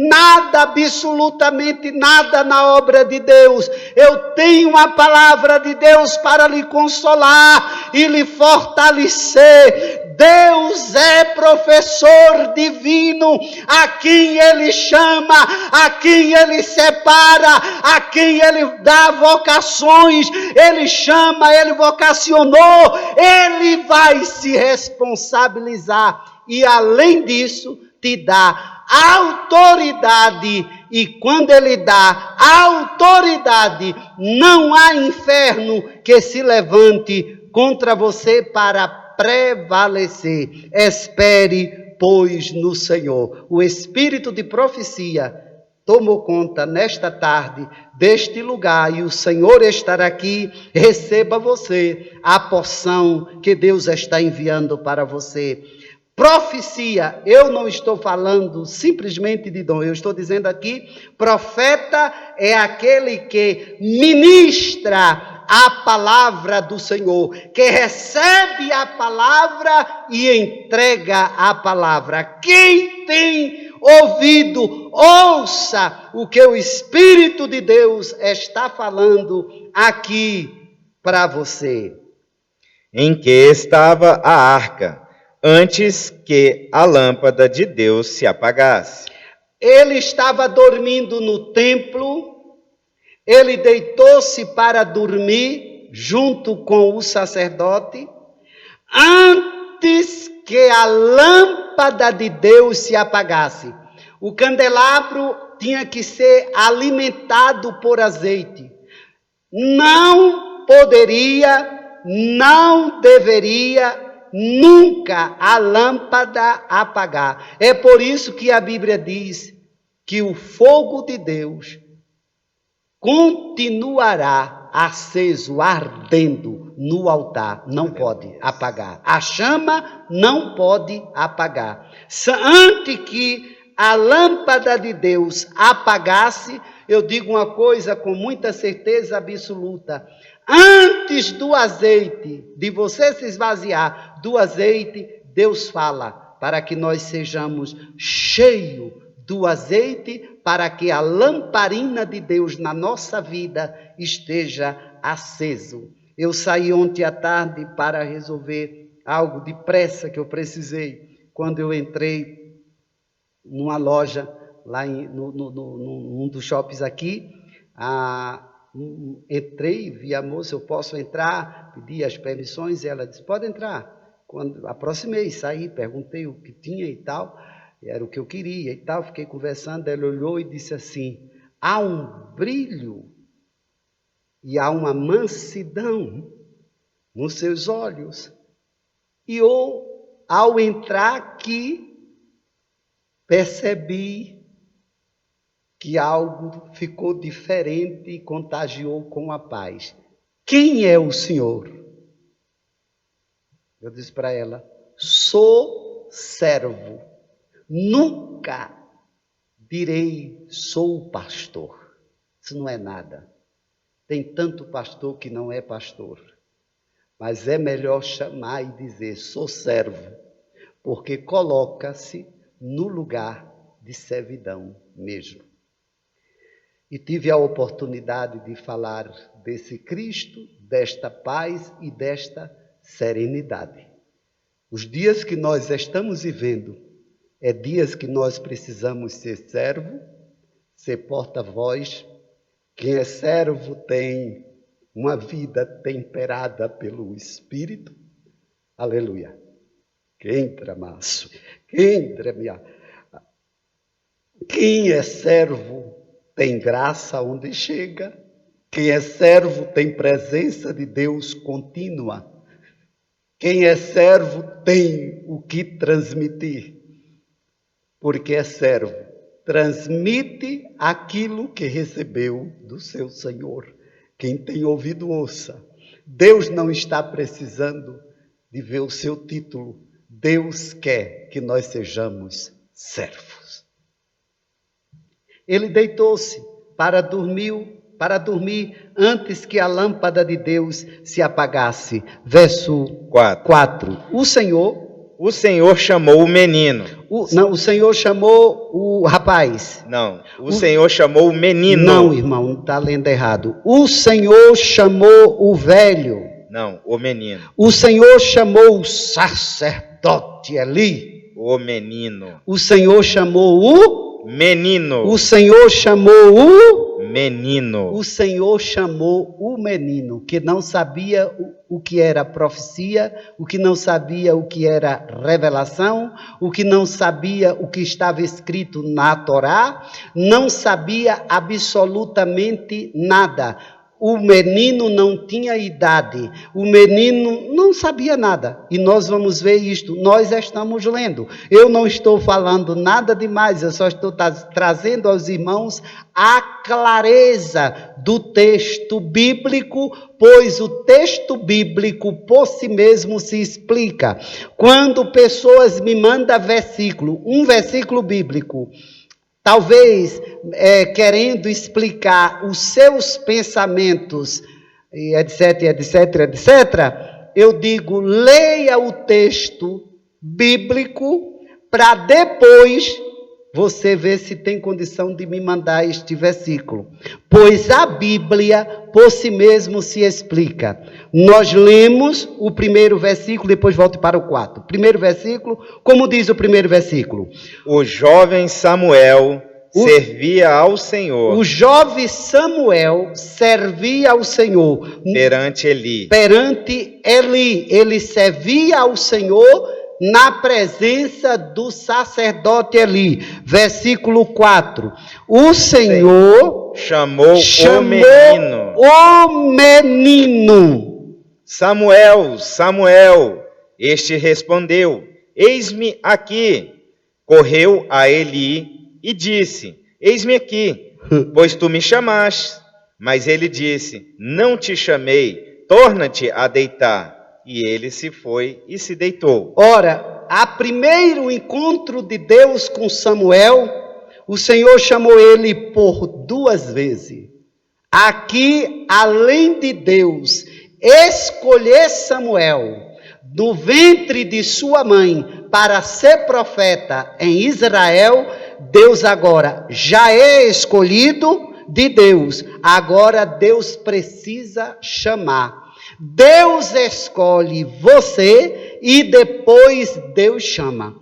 nada, absolutamente nada na obra de Deus. Eu tenho a palavra de Deus para lhe consolar e lhe fortalecer. Deus é professor divino, a quem Ele chama, a quem Ele separa, a quem Ele dá vocações, Ele chama, Ele vocacionou, Ele vai se responsabilizar e além disso te dá autoridade e quando Ele dá autoridade, não há inferno que se levante contra você para prevalecer. Espere, pois, no Senhor. O espírito de profecia tomou conta nesta tarde deste lugar e o Senhor estará aqui, receba você a porção que Deus está enviando para você. Profecia, eu não estou falando simplesmente de dom, eu estou dizendo aqui, profeta é aquele que ministra a palavra do Senhor, que recebe a palavra e entrega a palavra. Quem tem ouvido, ouça o que o Espírito de Deus está falando aqui para você. Em que estava a arca, antes que a lâmpada de Deus se apagasse. Ele estava dormindo no templo, ele deitou-se para dormir junto com o sacerdote, antes que a lâmpada de Deus se apagasse. O candelabro tinha que ser alimentado por azeite. Não poderia, não deveria nunca a lâmpada apagar. É por isso que a Bíblia diz que o fogo de Deus continuará aceso, ardendo no altar. Não pode apagar. A chama não pode apagar. Antes que a lâmpada de Deus apagasse, eu digo uma coisa com muita certeza absoluta. Antes do azeite, de você se esvaziar do azeite, Deus fala para que nós sejamos cheios do azeite, para que a lamparina de Deus na nossa vida esteja aceso. Eu saí ontem à tarde para resolver algo depressa que eu precisei. Quando eu entrei numa loja, lá num dos shoppings aqui, entrei, vi a moça, eu posso entrar, pedi as permissões, e ela disse, pode entrar. Quando aproximei, saí, perguntei o que tinha e tal, era o que eu queria e tal, fiquei conversando, ela olhou e disse assim, há um brilho e há uma mansidão nos seus olhos. E eu, ao entrar aqui, percebi que algo ficou diferente e contagiou com a paz. Quem é o Senhor? Eu disse para ela, sou servo. Nunca direi, sou o pastor. Isso não é nada. Tem tanto pastor que não é pastor. Mas é melhor chamar e dizer, sou servo, porque coloca-se no lugar de servidão mesmo. E tive a oportunidade de falar desse Cristo, desta paz e desta serenidade. Os dias que nós estamos vivendo, é dias que nós precisamos ser servo, ser porta-voz. Quem é servo tem uma vida temperada pelo Espírito. Aleluia. Quem tramaço, quem tremia. Quem é servo tem graça onde chega. Quem é servo tem presença de Deus contínua. Quem é servo tem o que transmitir. Porque é servo, transmite aquilo que recebeu do seu Senhor. Quem tem ouvido, ouça. Deus não está precisando de ver o seu título. Deus quer que nós sejamos servos. Ele deitou-se para dormir antes que a lâmpada de Deus se apagasse. Verso 4. O Senhor chamou o menino. O Senhor chamou o rapaz. Não, o Senhor chamou o menino. Não, irmão, está lendo errado. O Senhor chamou o velho. Não, o menino. O Senhor chamou o sacerdote Eli. O menino. O Senhor chamou o menino. O Senhor chamou o menino. O Senhor chamou o menino, que não sabia o que era profecia, o que não sabia o que era revelação, o que não sabia o que estava escrito na Torá, não sabia absolutamente nada. o menino não tinha idade, o menino não sabia nada. E nós vamos ver isto, nós estamos lendo. Eu não estou falando nada demais, eu só estou trazendo aos irmãos a clareza do texto bíblico, pois o texto bíblico por si mesmo se explica. Quando pessoas me mandam um versículo bíblico, talvez querendo explicar os seus pensamentos, etc, etc, etc, eu digo, leia o texto bíblico para depois você ver se tem condição de me mandar este versículo. Pois a Bíblia por si mesmo se explica. Nós lemos o primeiro versículo, depois volto para o 4. Primeiro versículo, como diz o primeiro versículo? O jovem Samuel servia ao Senhor. O jovem Samuel servia ao Senhor. Perante Eli. Perante Eli. Ele servia ao Senhor na presença do sacerdote Eli. Versículo 4. O Senhor chamou o menino. Samuel, Samuel. Este respondeu: eis-me aqui. Correu a Eli e disse: eis-me aqui, pois tu me chamaste. Mas ele disse: não te chamei, torna-te a deitar. E ele se foi e se deitou. Ora, a primeiro encontro de Deus com Samuel, o Senhor chamou ele por 2 vezes. Aqui, além de Deus escolher Samuel do ventre de sua mãe para ser profeta em Israel, Deus agora já é escolhido de Deus. Agora Deus precisa chamar. Deus escolhe você e depois Deus chama.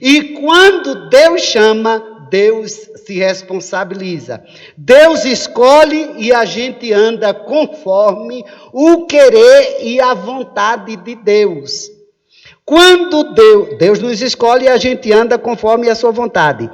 E quando Deus chama, Deus se responsabiliza. Deus escolhe e a gente anda conforme o querer e a vontade de Deus. Quando Deus nos escolhe e a gente anda conforme a sua vontade.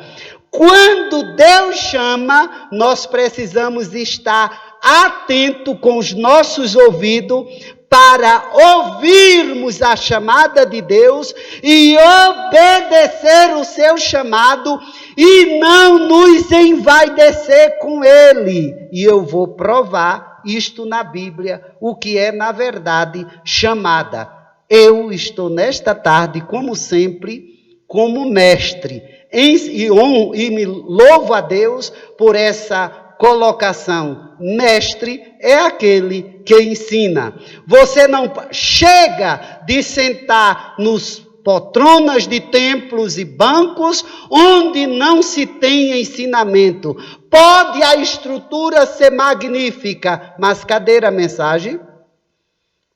Quando Deus chama, nós precisamos estar atento com os nossos ouvidos para ouvirmos a chamada de Deus e obedecer o seu chamado e não nos envaidecer com ele. E eu vou provar isto na Bíblia, o que é na verdade chamada. Eu estou nesta tarde, como sempre, como mestre e me louvo a Deus por essa colocação. Mestre é aquele que ensina. Você não chega de sentar nos poltronas de templos e bancos onde não se tem ensinamento. Pode a estrutura ser magnífica, mas cadê a mensagem?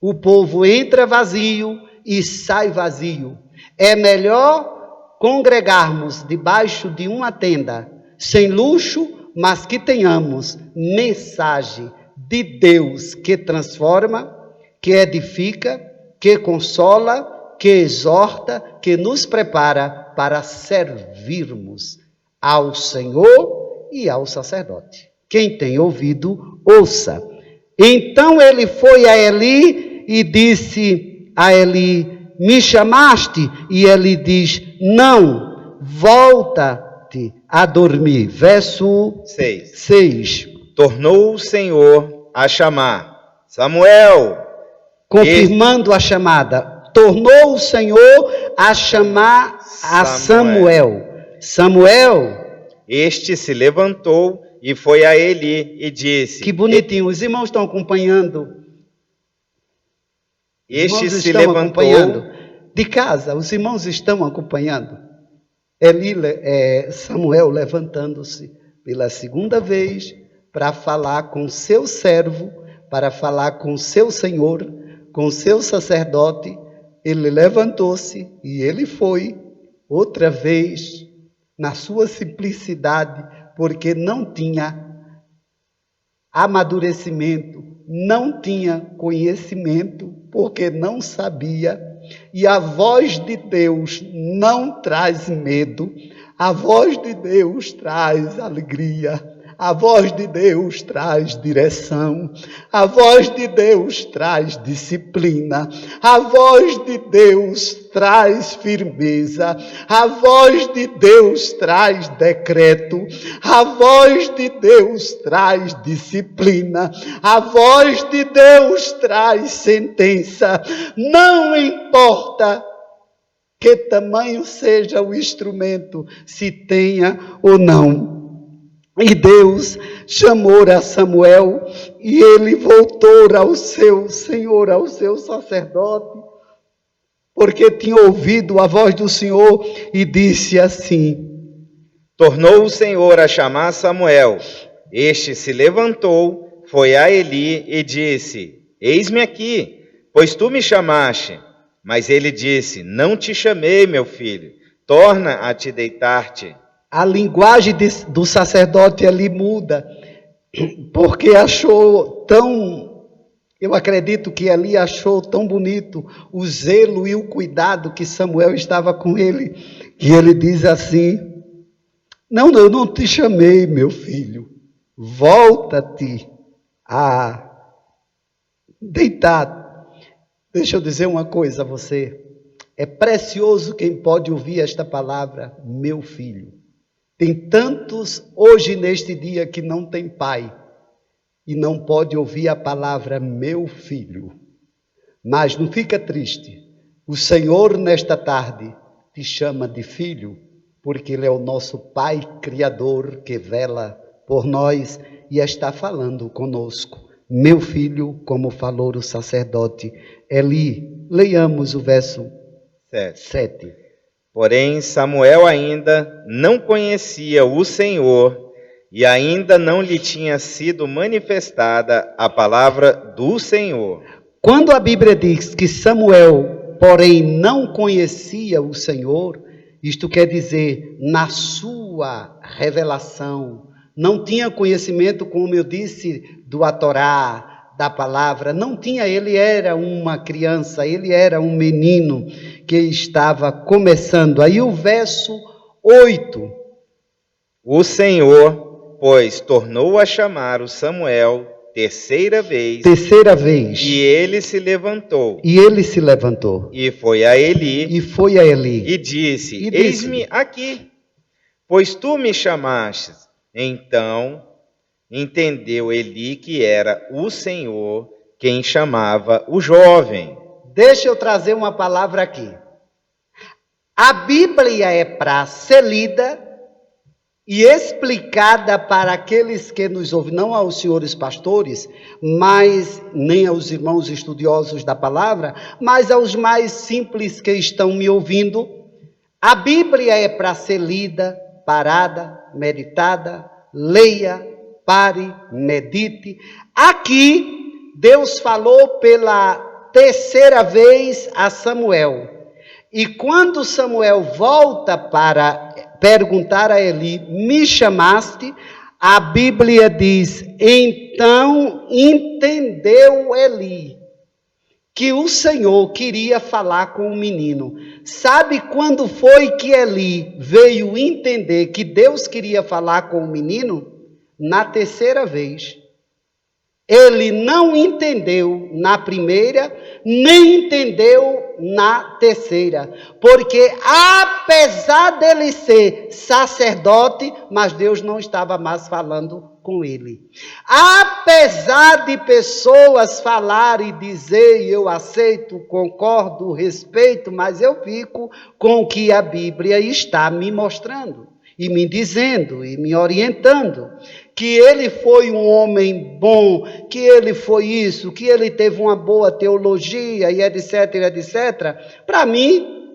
O povo entra vazio e sai vazio. É melhor congregarmos debaixo de uma tenda, sem luxo, mas que tenhamos mensagem de Deus que transforma, que edifica, que consola, que exorta, que nos prepara para servirmos ao Senhor e ao sacerdote. Quem tem ouvido, ouça. Então ele foi a Eli e disse a Eli: me chamaste? E ele diz: não, volta-te a dormir. Verso 6. Tornou o Senhor a chamar: Samuel. Confirmando a chamada. Tornou o Senhor a chamar a Samuel. Samuel. Este se levantou e foi a Eli e disse... Que bonitinho, os irmãos estão acompanhando. Este se levantou... De casa, os irmãos estão acompanhando. Samuel levantando-se pela 2ª vez para falar com seu servo, para falar com seu senhor, com seu sacerdote. Ele levantou-se e ele foi outra vez na sua simplicidade, porque não tinha amadurecimento, não tinha conhecimento, porque não sabia. E a voz de Deus não traz medo, a voz de Deus traz alegria, A voz de Deus traz direção, a voz de Deus traz disciplina, a voz de Deus traz firmeza, a voz de Deus traz decreto, a voz de Deus traz disciplina, a voz de Deus traz sentença. Não importa que tamanho seja o instrumento, se tenha ou não. E Deus chamou a Samuel e ele voltou ao seu Senhor, ao seu sacerdote, porque tinha ouvido a voz do Senhor e disse assim: Tornou o Senhor a chamar Samuel. Este se levantou, foi a Eli e disse: Eis-me aqui, pois tu me chamaste. Mas ele disse: Não te chamei, meu filho, torna a te deitar-te. A linguagem do sacerdote ali muda, porque achou tão, eu acredito que ali achou tão bonito o zelo e o cuidado que Samuel estava com ele, que ele diz assim: Não, eu não te chamei, meu filho, volta-te a deitar. Deixa eu dizer uma coisa a você, é precioso quem pode ouvir esta palavra, meu filho. Tem tantos hoje neste dia que não tem pai e não pode ouvir a palavra meu filho. Mas não fica triste. O Senhor nesta tarde te chama de filho, porque Ele é o nosso Pai Criador que vela por nós e está falando conosco. Meu filho, como falou o sacerdote Eli. Leiamos o verso 7. Porém, Samuel ainda não conhecia o Senhor e ainda não lhe tinha sido manifestada a palavra do Senhor. Quando a Bíblia diz que Samuel, porém, não conhecia o Senhor, isto quer dizer, na sua revelação, não tinha conhecimento, como eu disse, do Torá, da palavra, não tinha, ele era uma criança, ele era um menino que estava começando. Aí o verso 8. O Senhor, pois, tornou a chamar o Samuel terceira vez. E ele se levantou. E foi a Eli. E disse: Eis-me aqui, pois tu me chamaste. Então entendeu Eli que era o Senhor quem chamava o jovem. Deixa eu trazer uma palavra aqui. A Bíblia é para ser lida e explicada para aqueles que nos ouvem, não aos senhores pastores, mas nem aos irmãos estudiosos da palavra, mas aos mais simples que estão me ouvindo. A Bíblia é para ser lida, parada, meditada, leia, pare, medite. Aqui, Deus falou pela terceira vez a Samuel. E quando Samuel volta para perguntar a Eli, me chamaste? A Bíblia diz, então entendeu Eli que o Senhor queria falar com o menino. Sabe quando foi que Eli veio entender que Deus queria falar com o menino? Na terceira vez. Ele não entendeu na primeira, nem entendeu na terceira. Porque apesar dele ser sacerdote, mas Deus não estava mais falando com ele. Apesar de pessoas falarem e dizer, eu aceito, concordo, respeito, mas eu fico com o que a Bíblia está me mostrando. E me dizendo, e me orientando, que ele foi um homem bom, que ele foi isso, que ele teve uma boa teologia, e etc, etc. Para mim,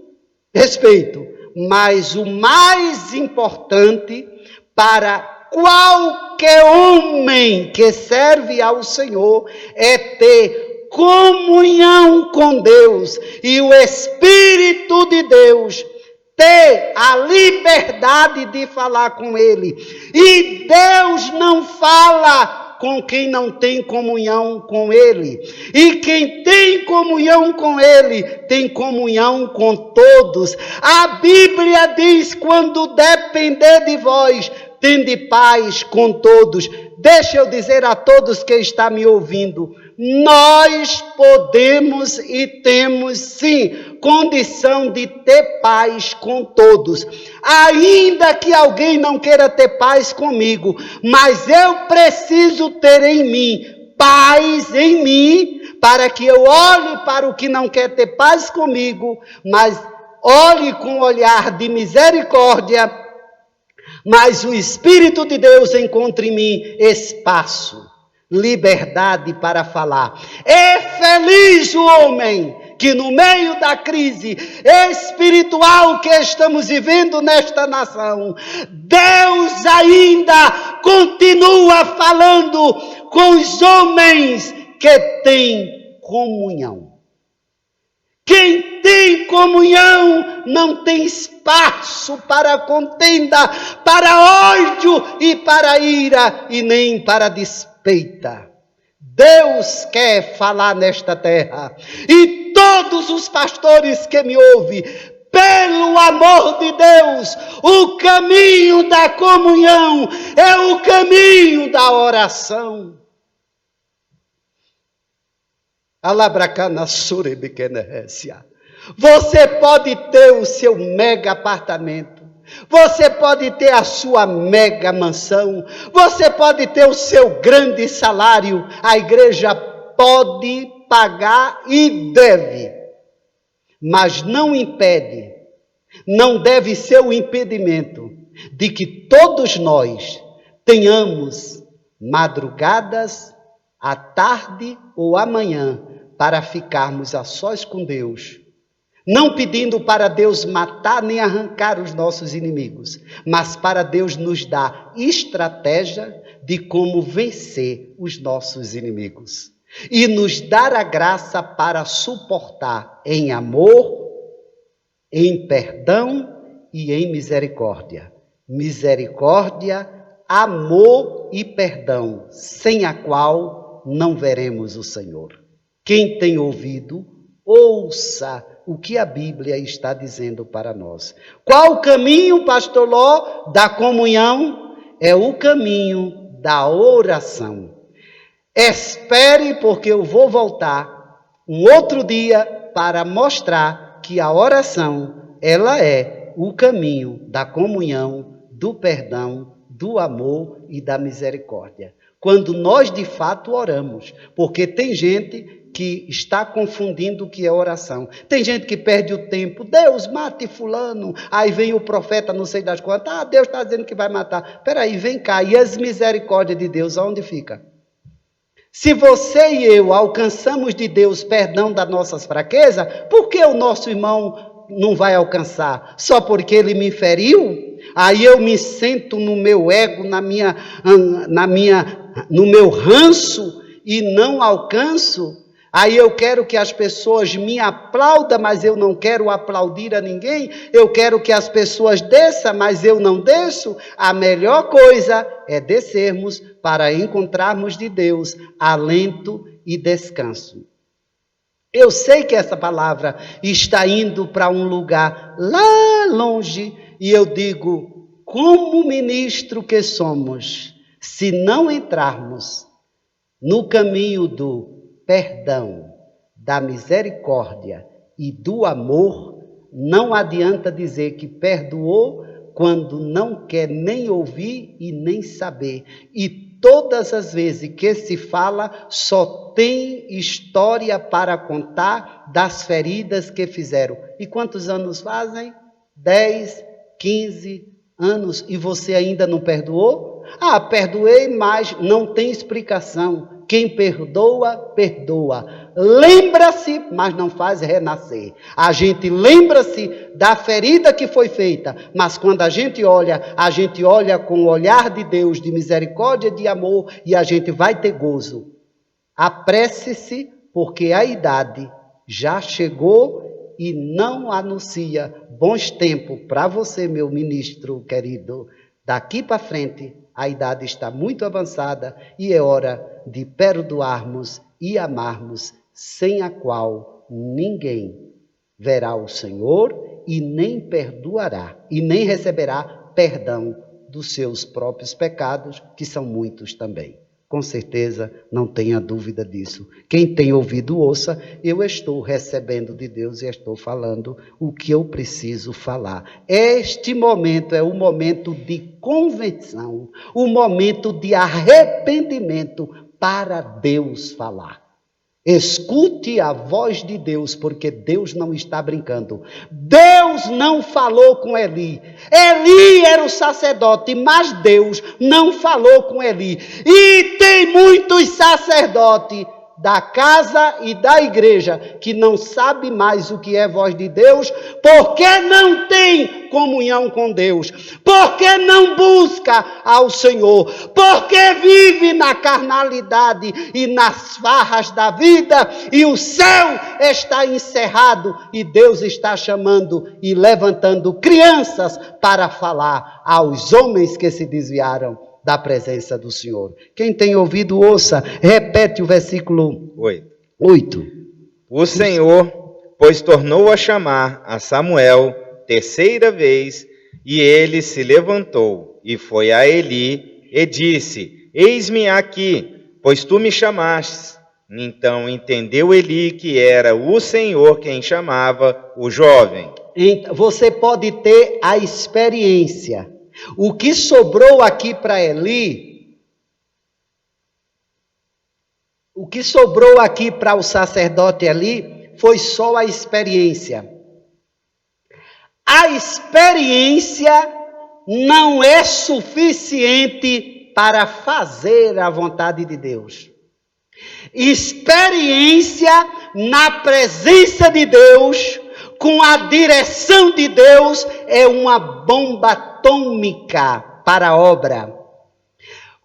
respeito. Mas o mais importante para qualquer homem que serve ao Senhor é ter comunhão com Deus e o Espírito de Deus ter a liberdade de falar com Ele. E Deus não fala com quem não tem comunhão com Ele. E quem tem comunhão com Ele, tem comunhão com todos. A Bíblia diz, quando depender de vós, tende paz com todos. Deixa eu dizer a todos que estão me ouvindo, nós podemos e temos sim condição de ter paz com todos. Ainda que alguém não queira ter paz comigo, mas eu preciso ter em mim paz em mim, para que eu olhe para o que não quer ter paz comigo, mas olhe com um olhar de misericórdia, mas o Espírito de Deus encontre em mim espaço, liberdade para falar. É feliz o homem que no meio da crise espiritual que estamos vivendo nesta nação, Deus ainda continua falando com os homens que têm comunhão. Quem tem comunhão não tem espaço para contenda, para ódio e para ira, e nem para despeita. Deus quer falar nesta terra, e todos os pastores que me ouvem, pelo amor de Deus, o caminho da comunhão é o caminho da oração. Você pode ter o seu mega apartamento, você pode ter a sua mega mansão, você pode ter o seu grande salário, a igreja pode pagar e deve, mas não impede, não deve ser o impedimento de que todos nós tenhamos madrugadas, à tarde ou amanhã, para ficarmos a sós com Deus, não pedindo para Deus matar nem arrancar os nossos inimigos, mas para Deus nos dar estratégia de como vencer os nossos inimigos e nos dar a graça para suportar em amor, em perdão e em misericórdia. Misericórdia, amor e perdão, sem a qual não veremos o Senhor. Quem tem ouvido, ouça o que a Bíblia está dizendo para nós. Qual o caminho, pastor Ló, da comunhão? É o caminho da oração. Espere, porque eu vou voltar um outro dia para mostrar que a oração, ela é o caminho da comunhão, do perdão, do amor e da misericórdia. Quando nós de fato oramos, porque tem gente que está confundindo o que é oração. Tem gente que perde o tempo. Deus, mate fulano. Aí vem o profeta, não sei das quantas. Deus está dizendo que vai matar. Espera aí, vem cá. E as misericórdias de Deus, aonde fica? Se você e eu alcançamos de Deus perdão das nossas fraquezas, por que o nosso irmão não vai alcançar? Só porque ele me feriu? Aí eu me sento no meu ego, no meu ranço e não alcanço? Aí eu quero que as pessoas me aplaudam, mas eu não quero aplaudir a ninguém. Eu quero que as pessoas desçam, mas eu não desço. A melhor coisa é descermos para encontrarmos de Deus alento e descanso. Eu sei que essa palavra está indo para um lugar lá longe, e eu digo, como ministro que somos, se não entrarmos no caminho do perdão, da misericórdia e do amor, não adianta dizer que perdoou quando não quer nem ouvir e nem saber. E todas as vezes que se fala, só tem história para contar das feridas que fizeram. E quantos anos fazem? 10, 15 anos. E você ainda não perdoou? Ah, perdoei, mas não tem explicação. Quem perdoa, perdoa. Lembra-se, mas não faz renascer. A gente lembra-se da ferida que foi feita, mas quando a gente olha com o olhar de Deus, de misericórdia, de amor, e a gente vai ter gozo. Apresse-se, porque a idade já chegou e não anuncia bons tempos para você, meu ministro querido. Daqui para frente, a idade está muito avançada e é hora de perdoarmos e amarmos, sem a qual ninguém verá o Senhor e nem perdoará, e nem receberá perdão dos seus próprios pecados, que são muitos também. Com certeza, não tenha dúvida disso. Quem tem ouvido, ouça. Eu estou recebendo de Deus e estou falando o que eu preciso falar. Este momento é o momento de convenção, o momento de arrependimento para Deus falar. Escute a voz de Deus, porque Deus não está brincando. Deus não falou com Eli. Eli era o sacerdote, mas Deus não falou com Eli. E tem muitos sacerdotes da casa e da igreja que não sabe mais o que é voz de Deus, porque não tem comunhão com Deus, porque não busca ao Senhor, porque vive na carnalidade e nas farras da vida, e o céu está encerrado e Deus está chamando e levantando crianças para falar aos homens que se desviaram da presença do Senhor. Quem tem ouvido, ouça. Repete o versículo 8. O Senhor, pois, tornou a chamar a Samuel terceira vez, e ele se levantou e foi a Eli e disse: Eis-me aqui, pois tu me chamaste. Então entendeu Eli que era o Senhor quem chamava o jovem. Você pode ter a experiência. O que sobrou aqui para Eli, o que sobrou aqui para o sacerdote Eli, foi só a experiência. A experiência não é suficiente para fazer a vontade de Deus. Experiência na presença de Deus, com a direção de Deus, é uma bomba atômica para a obra,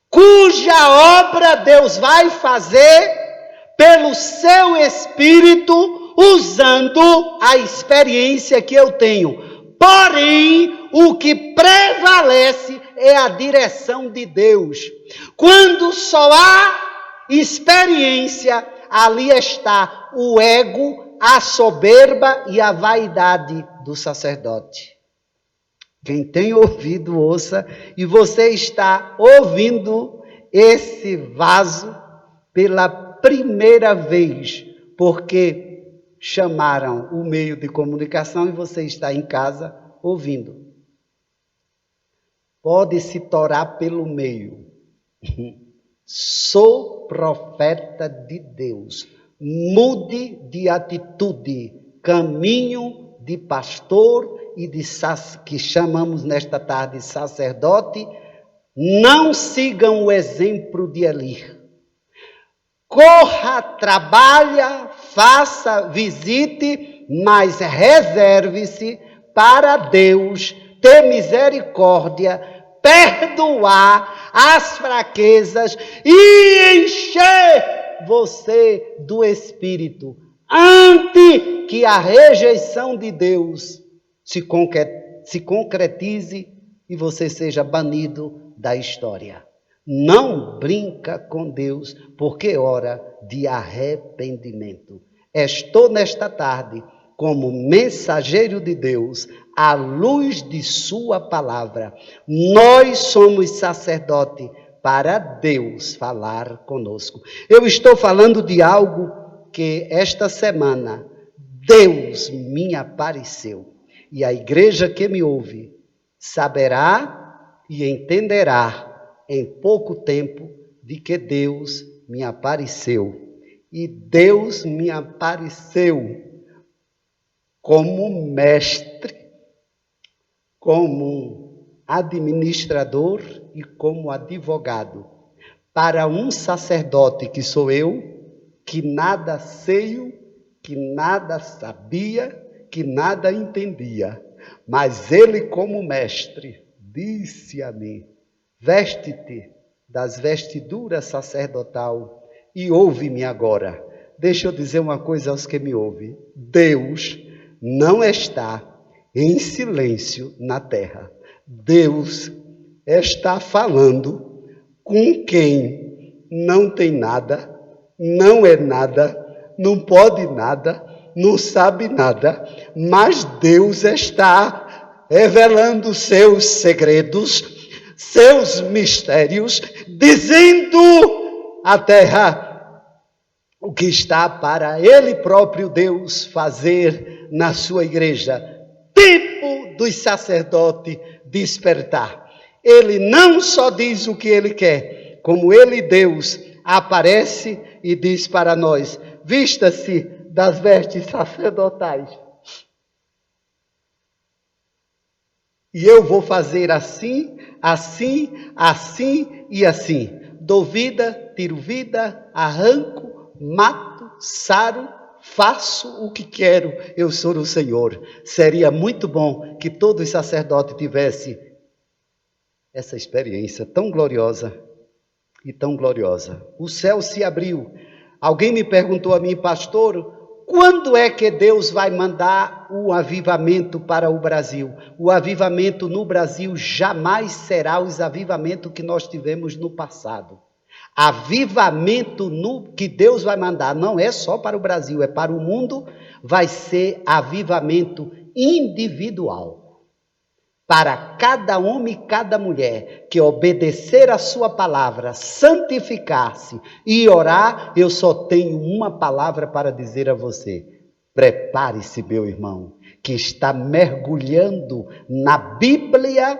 cuja obra Deus vai fazer pelo seu Espírito, usando a experiência que eu tenho. Porém, o que prevalece é a direção de Deus. Quando só há experiência, ali está o ego, a soberba e a vaidade do sacerdote. Quem tem ouvido, ouça. E você está ouvindo esse vaso pela primeira vez, porque chamaram o meio de comunicação e você está em casa ouvindo. Pode se torar pelo meio. Sou profeta de Deus. Mude de atitude, caminho de pastor e de que chamamos nesta tarde sacerdote. Não sigam o exemplo de Eli. Corra, trabalha, faça, visite, mas reserve-se para Deus ter misericórdia, perdoar as fraquezas e encher você do Espírito, antes que a rejeição de Deus se concretize e você seja banido da história. Não brinca com Deus, porque é hora de arrependimento. Estou nesta tarde como mensageiro de Deus, à luz de sua palavra. Nós somos sacerdote para Deus falar conosco. Eu estou falando de algo que esta semana Deus me apareceu. E a igreja que me ouve saberá e entenderá em pouco tempo de que Deus me apareceu. E Deus me apareceu como mestre, como administrador e como advogado, para um sacerdote que sou eu, que nada sei, que nada sabia, que nada entendia. Mas ele, como mestre, disse a mim: veste-te das vestiduras sacerdotal e ouve-me agora. Deixa eu dizer uma coisa aos que me ouvem. Deus não está em silêncio na terra. Deus está falando com quem não tem nada, não é nada, não pode nada, não sabe nada, mas Deus está revelando seus segredos. seus mistérios, dizendo à terra o que está para Ele próprio Deus fazer na sua igreja. Tempo dos sacerdotes despertar. Ele não só diz o que Ele quer, como Ele, Deus, aparece e diz para nós: vista-se das vestes sacerdotais. E eu vou fazer assim, assim, assim e assim. Dou vida, tiro vida, arranco, mato, saro, faço o que quero. Eu sou o Senhor. Seria muito bom que todo sacerdote tivesse essa experiência tão gloriosa e tão gloriosa. O céu se abriu. Alguém me perguntou a mim, pastor, quando é que Deus vai mandar o avivamento para o Brasil? O avivamento no Brasil jamais será os avivamentos que nós tivemos no passado. Avivamento que Deus vai mandar não é só para o Brasil, é para o mundo, vai ser avivamento individual. Para cada homem e cada mulher que obedecer a sua palavra, santificar-se e orar, eu só tenho uma palavra para dizer a você: prepare-se, meu irmão, que está mergulhando na Bíblia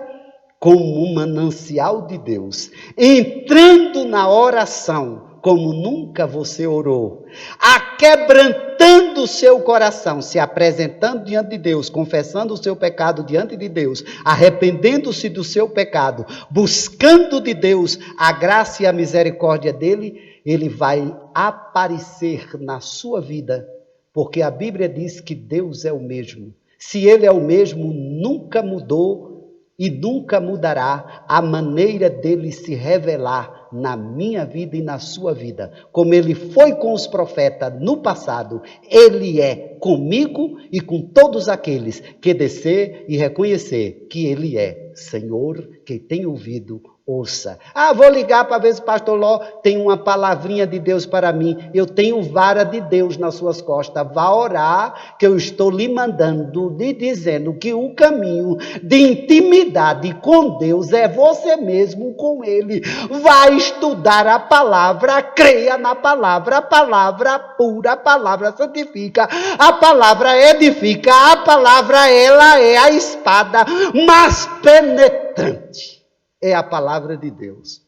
como um manancial de Deus, entrando na oração como nunca você orou, aquebrantando o seu coração, se apresentando diante de Deus, confessando o seu pecado diante de Deus, arrependendo-se do seu pecado, buscando de Deus a graça e a misericórdia dele, ele vai aparecer na sua vida, porque a Bíblia diz que Deus é o mesmo. Se ele é o mesmo, nunca mudou e nunca mudará a maneira dele se revelar na minha vida e na sua vida. Como ele foi com os profetas no passado, ele é comigo e com todos aqueles que descer e reconhecer que ele é Senhor. Quem tem ouvido, ouça. Vou ligar para ver se o pastor Ló tem uma palavrinha de Deus para mim. Eu tenho vara de Deus nas suas costas. Vá orar, que eu estou lhe mandando, lhe dizendo que o caminho de intimidade com Deus é você mesmo com Ele. Vá estudar a palavra, creia na palavra, a palavra pura, a palavra santifica, a palavra edifica, a palavra ela é a espada mais penetrante. É a palavra de Deus.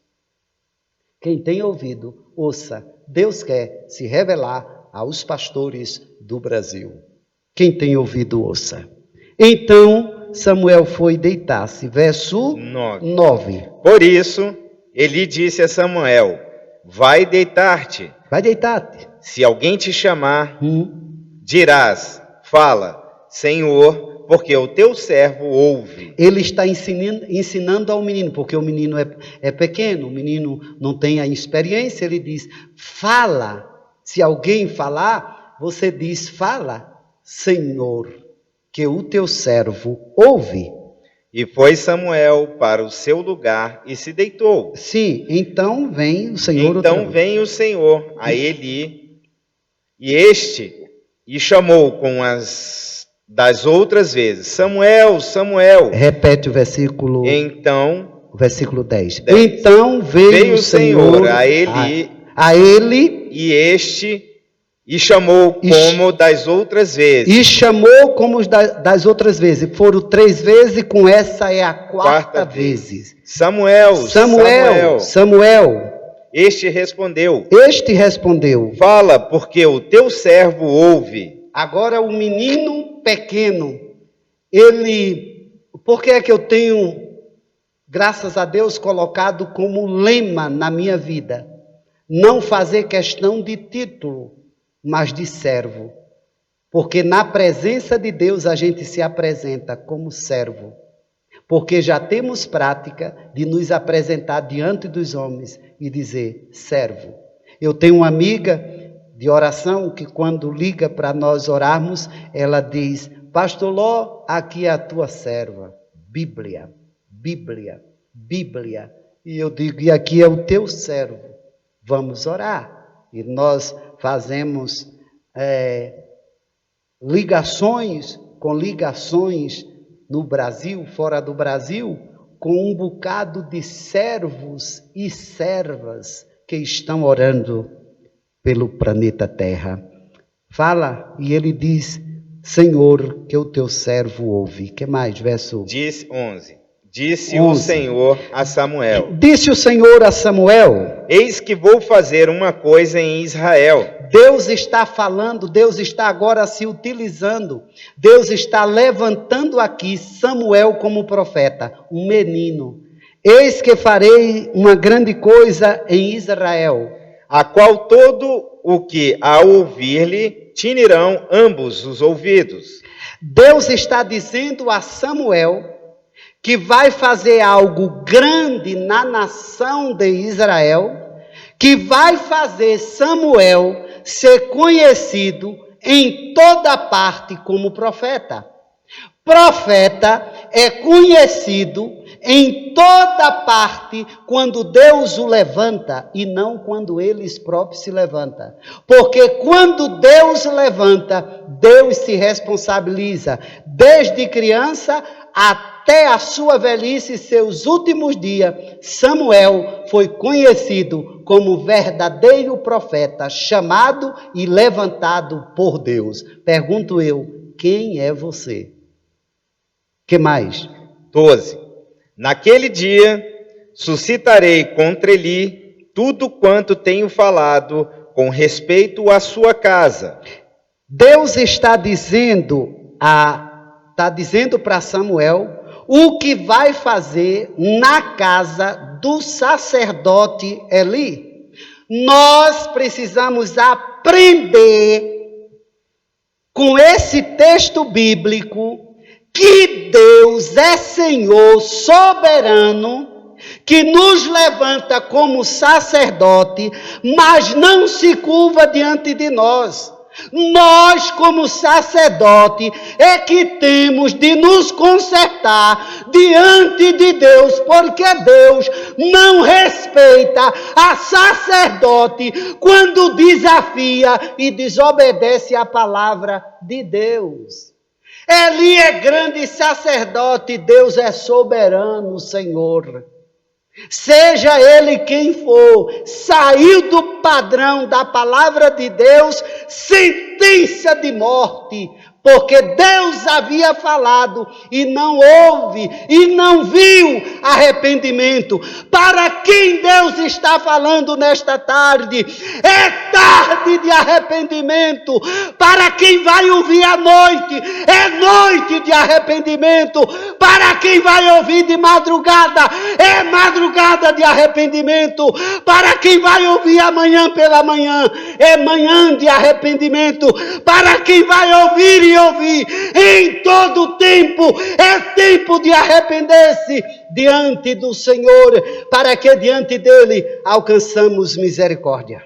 Quem tem ouvido, ouça. Deus quer se revelar aos pastores do Brasil. Quem tem ouvido, ouça. Então, Samuel foi deitar-se. Verso 9. Por isso, Eli disse a Samuel: vai deitar-te. Vai deitar-te. Se alguém te chamar, dirás: fala, Senhor, porque o teu servo ouve. Ele está ensinando ao menino, porque o menino é pequeno, o menino não tem a experiência. Ele diz: fala. Se alguém falar, você diz: fala, Senhor, que o teu servo ouve. E foi Samuel para o seu lugar e se deitou. Sim, então vem o Senhor. Então vem o Senhor a Eli, e chamou com as das outras vezes: Samuel, Samuel. Repete o versículo. Então, o versículo 10. Então veio o Senhor a Eli, e chamou como das outras vezes. E chamou como das outras vezes. Foram 3 vezes e com essa é a quarta vez. Samuel, Samuel, Samuel. Este respondeu. Fala, porque o teu servo ouve. Agora o menino pequeno, por que é que eu tenho, graças a Deus, colocado como lema na minha vida? Não fazer questão de título, mas de servo. Porque na presença de Deus a gente se apresenta como servo. Porque já temos prática de nos apresentar diante dos homens e dizer servo. Eu tenho uma amiga de oração que quando liga para nós orarmos, ela diz: pastor Ló, aqui é a tua serva. Bíblia, Bíblia, Bíblia. E eu digo: e aqui é o teu servo. Vamos orar. E nós fazemos ligações no Brasil, fora do Brasil, com um bocado de servos e servas que estão orando pelo planeta Terra. Fala, e ele diz: Senhor, que o teu servo ouve. Que mais? Verso 11. Disse o Senhor a Samuel. Disse o Senhor a Samuel: Eis que vou fazer uma coisa em Israel. Deus está falando, Deus está agora se utilizando, Deus está levantando aqui Samuel como profeta, um menino. Eis que farei uma grande coisa em Israel, a qual todo o que ao ouvir-lhe tinirão ambos os ouvidos. Deus está dizendo a Samuel que vai fazer algo grande na nação de Israel, que vai fazer Samuel ser conhecido em toda parte como profeta. Profeta é conhecido em toda parte quando Deus o levanta e não quando eles próprios se levantam. Porque quando Deus levanta, Deus se responsabiliza. Desde criança até a sua velhice e seus últimos dias, Samuel foi conhecido como verdadeiro profeta, chamado e levantado por Deus. Pergunto eu, quem é você? Que mais? 12. Naquele dia suscitarei contra ele tudo quanto tenho falado com respeito à sua casa. Deus está dizendo para Samuel o que vai fazer na casa do sacerdote Eli. Nós precisamos aprender com esse texto bíblico que Deus é Senhor soberano, que nos levanta como sacerdote, mas não se curva diante de nós. Nós, como sacerdote, é que temos de nos consertar diante de Deus, porque Deus não respeita a sacerdote quando desafia e desobedece a palavra de Deus. Eli é grande sacerdote, Deus é soberano, Senhor. Seja ele quem for, saiu do padrão da palavra de Deus, sentença de morte, porque Deus havia falado e não houve e não viu arrependimento. Para quem Deus está falando nesta tarde? É tarde de arrependimento. Para quem vai ouvir à noite, é noite de arrependimento. Para quem vai ouvir de madrugada, é madrugada de arrependimento. Para quem vai ouvir amanhã pela manhã, é manhã de arrependimento. Para quem vai ouvir e ouvir em todo tempo, é tempo de arrepender-se diante do Senhor, para que diante dele alcançamos misericórdia.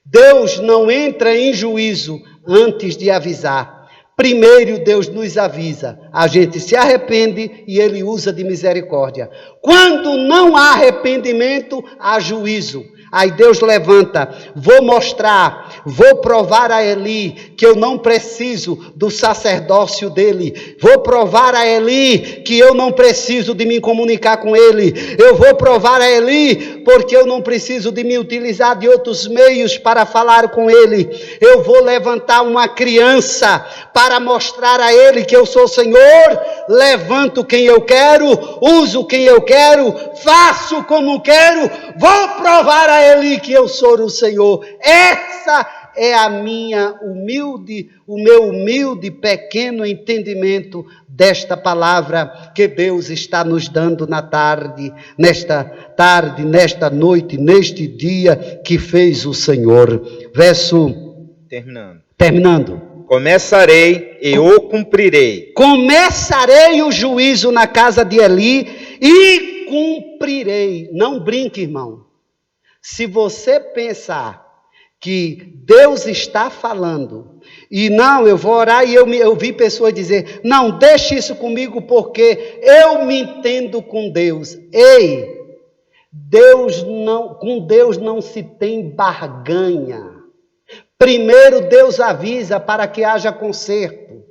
Deus não entra em juízo antes de avisar. Primeiro Deus nos avisa, a gente se arrepende e ele usa de misericórdia. Quando não há arrependimento, há juízo. Aí Deus levanta, vou mostrar, vou provar a Eli que eu não preciso do sacerdócio dele. Vou provar a Eli que eu não preciso de me comunicar com ele. Eu vou provar a Eli porque eu não preciso de me utilizar de outros meios para falar com ele. Eu vou levantar uma criança para mostrar a ele que eu sou Senhor. Levanto quem eu quero, uso quem eu quero, faço como quero. Vou provar a Ele que eu sou o Senhor. Essa é o meu humilde, pequeno entendimento desta palavra que Deus está nos dando nesta noite, neste dia que fez o Senhor. Verso... Terminando. Começarei e o cumprirei. Começarei o juízo na casa de Eli e cumprirei. Não brinque, irmão. Se você pensar que Deus está falando, e não, eu vou orar, e eu vi pessoas dizer, não, deixe isso comigo porque eu me entendo com Deus. Ei, com Deus não se tem barganha. Primeiro Deus avisa para que haja conserto.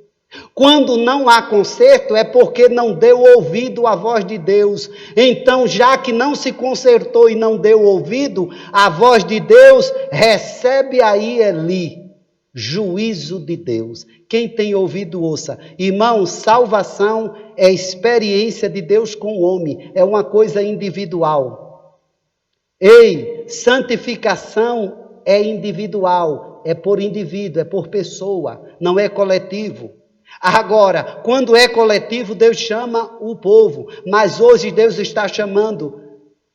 Quando não há conserto, é porque não deu ouvido à voz de Deus. Então, já que não se consertou e não deu ouvido à voz de Deus, recebe aí, Eli, juízo de Deus. Quem tem ouvido, ouça. Irmão, salvação é experiência de Deus com o homem. É uma coisa individual. Ei, santificação é individual. É por indivíduo, é por pessoa. Não é coletivo. Agora, quando é coletivo, Deus chama o povo, mas hoje Deus está chamando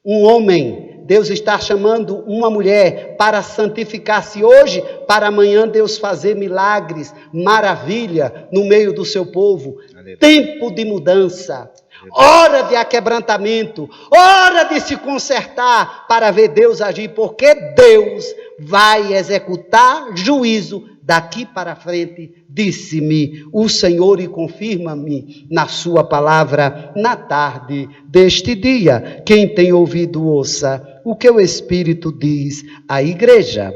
um homem, Deus está chamando uma mulher para santificar-se hoje, para amanhã Deus fazer milagres, maravilha no meio do seu povo. Aleluia. Tempo de mudança, hora de aquebrantamento, hora de se consertar para ver Deus agir, porque Deus vai executar juízo daqui para frente, disse-me o Senhor e confirma-me na sua palavra na tarde deste dia. Quem tem ouvido, ouça o que o Espírito diz à igreja.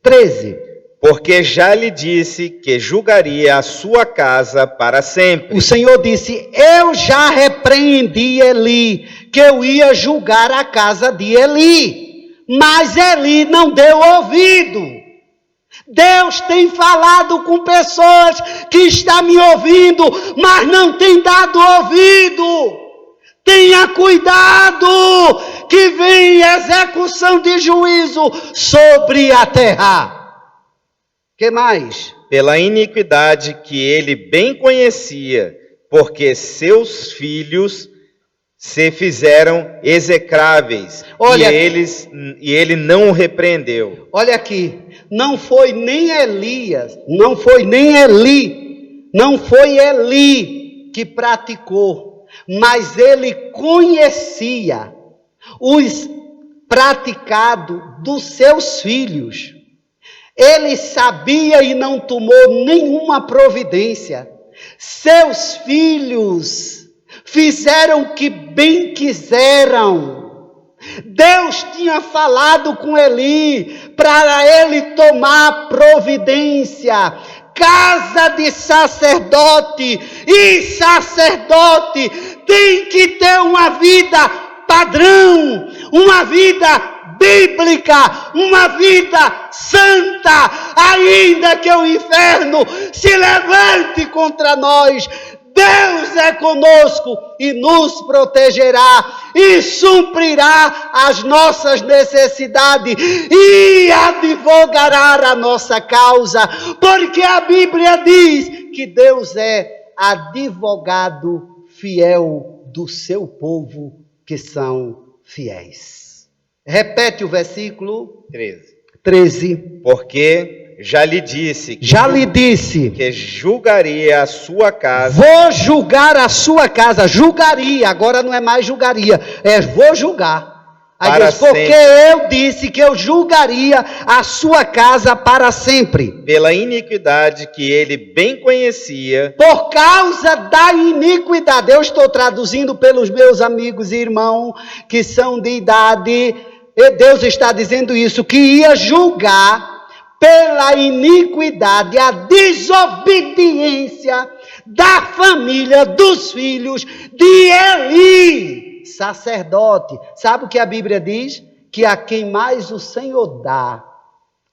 13. Porque já lhe disse que julgaria a sua casa para sempre. O Senhor disse, eu já repreendi Eli, que eu ia julgar a casa de Eli, mas Eli não deu ouvido. Deus tem falado com pessoas que estão me ouvindo, mas não tem dado ouvido. Tenha cuidado, que vem execução de juízo sobre a terra. Que mais? Pela iniquidade que ele bem conhecia, porque seus filhos se fizeram execráveis, e ele não o repreendeu. Olha aqui, não foi nem Elias, não foi nem Eli, não foi Eli que praticou, mas ele conhecia os praticados dos seus filhos. Ele sabia e não tomou nenhuma providência. Seus filhos fizeram o que bem quiseram. Deus tinha falado com Eli para ele tomar providência. Casa de sacerdote e sacerdote tem que ter uma vida padrão, uma vida bíblica, uma vida santa, ainda que o inferno se levante contra nós. Deus é conosco e nos protegerá e suprirá as nossas necessidades e advogará a nossa causa, porque a Bíblia diz que Deus é advogado fiel do seu povo que são fiéis. Repete o versículo 13. Porque já lhe disse que julgaria a sua casa. Vou julgar a sua casa. Julgaria, agora não é mais julgaria, é vou julgar. Aí Deus, porque eu disse que eu julgaria a sua casa para sempre. Pela iniquidade que ele bem conhecia. Por causa da iniquidade. Eu estou traduzindo pelos meus amigos e irmãos que são de idade. E Deus está dizendo isso, que ia julgar pela iniquidade, a desobediência da família, dos filhos de Eli, sacerdote. Sabe o que a Bíblia diz? Que a quem mais o Senhor dá,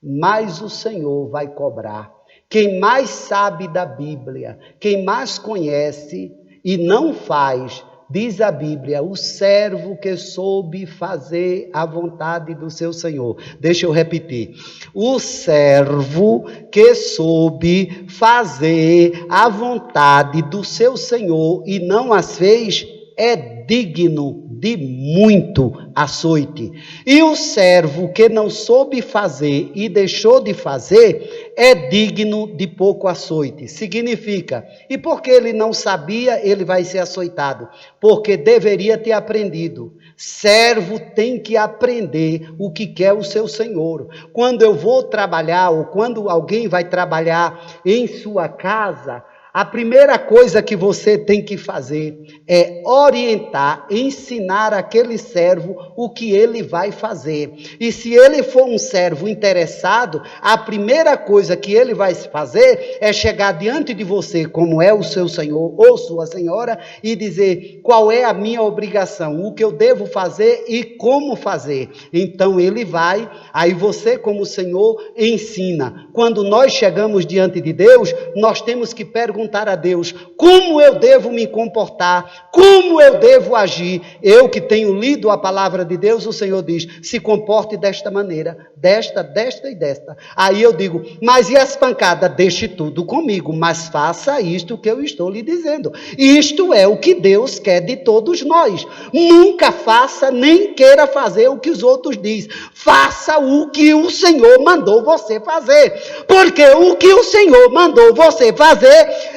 mais o Senhor vai cobrar. Quem mais sabe da Bíblia, quem mais conhece e não faz, diz a Bíblia, o servo que soube fazer a vontade do seu Senhor. Deixa eu repetir. O servo que soube fazer a vontade do seu Senhor e não as fez, é digno de muito açoite. E o servo que não soube fazer e deixou de fazer, é digno de pouco açoite. Significa, e porque ele não sabia, ele vai ser açoitado, porque deveria ter aprendido. Servo tem que aprender o que quer o seu senhor. Quando eu vou trabalhar, ou quando alguém vai trabalhar em sua casa, A primeira coisa que você tem que fazer é orientar, ensinar aquele servo o que ele vai fazer. E se ele for um servo interessado, a primeira coisa que ele vai fazer é chegar diante de você, como é o seu senhor ou sua senhora, e dizer qual é a minha obrigação, o que eu devo fazer e como fazer. Então ele vai, aí você como senhor ensina. Quando nós chegamos diante de Deus, nós temos que perguntar a Deus, como eu devo me comportar, como eu devo agir. Eu que tenho lido a palavra de Deus, o Senhor diz, se comporte desta maneira, desta e desta. Aí eu digo, mas e as pancadas? Deixe tudo comigo, mas faça isto que eu estou lhe dizendo. Isto é o que Deus quer de todos nós. Nunca faça, nem queira fazer o que os outros dizem. Faça o que o Senhor mandou você fazer. Porque o que o Senhor mandou você fazer,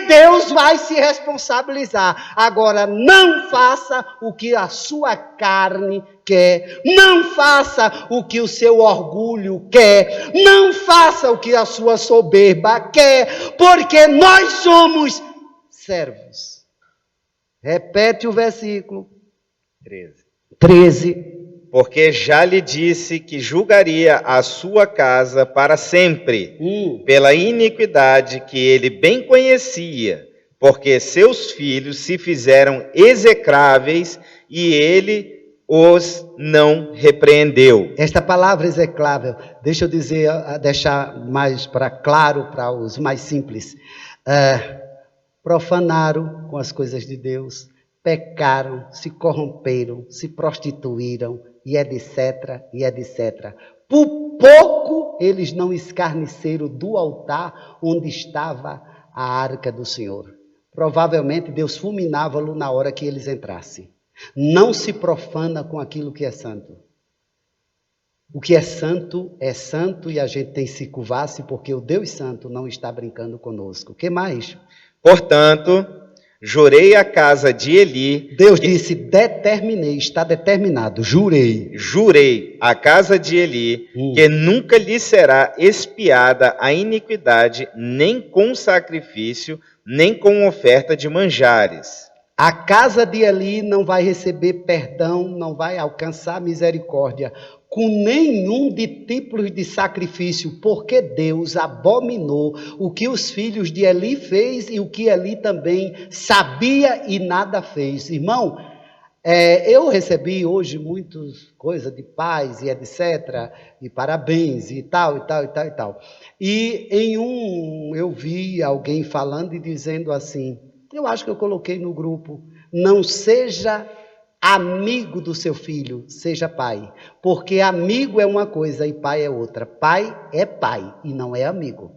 Deus vai se responsabilizar. Agora, não faça o que a sua carne quer, não faça o que o seu orgulho quer, não faça o que a sua soberba quer, porque nós somos servos. Repete o versículo 13. Porque já lhe disse que julgaria a sua casa para sempre, pela iniquidade que ele bem conhecia, porque seus filhos se fizeram execráveis e ele os não repreendeu. Esta palavra execrável, deixa eu dizer, deixar mais claro para os mais simples. Profanaram com as coisas de Deus, pecaram, se corromperam, se prostituíram, e etc, e etc. Por pouco eles não escarneceram do altar onde estava a arca do Senhor. Provavelmente Deus fulminava-lo na hora que eles entrassem. Não se profana com aquilo que é santo. O que é santo e a gente tem que se curvar-se porque o Deus Santo não está brincando conosco. O que mais? Portanto, jurei a casa de Eli... Deus disse, determinei, está determinado, jurei. Jurei a casa de Eli que nunca lhe será expiada a iniquidade, nem com sacrifício, nem com oferta de manjares. A casa de Eli não vai receber perdão, não vai alcançar misericórdia com nenhum de tipos de sacrifício, porque Deus abominou o que os filhos de Eli fez e o que Eli também sabia e nada fez. Irmão, eu recebi hoje muitas coisas de paz e etc, e parabéns e tal, e tal, e tal, e tal. E eu vi alguém falando e dizendo assim, eu acho que eu coloquei no grupo, não seja amigo do seu filho, seja pai. Porque amigo é uma coisa e pai é outra. Pai é pai e não é amigo.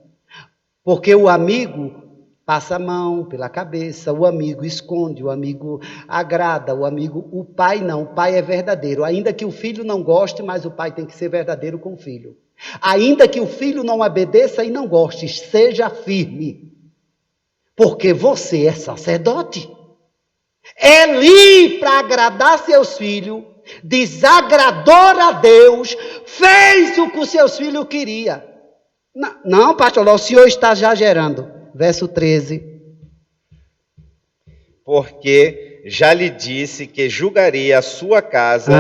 Porque o amigo passa a mão pela cabeça, o amigo esconde, o amigo agrada, o pai não, o pai é verdadeiro. Ainda que o filho não goste, mas o pai tem que ser verdadeiro com o filho. Ainda que o filho não obedeça e não goste, seja firme. Porque você é sacerdote. Eli, para agradar seus filhos, desagradou a Deus, fez o que os seus filhos queriam. Não, pastor, o senhor está exagerando. Verso 13. Porque já lhe disse que julgaria a sua casa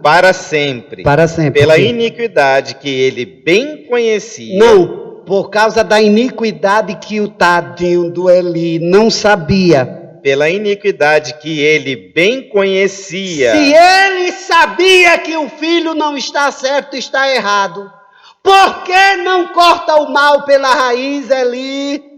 para sempre. Para sempre. Pela iniquidade que ele bem conhecia. Não, por causa da iniquidade que o tadinho do Eli não sabia. Pela iniquidade que ele bem conhecia. Se ele sabia que o filho não está certo, está errado, por que não corta o mal pela raiz, Eli?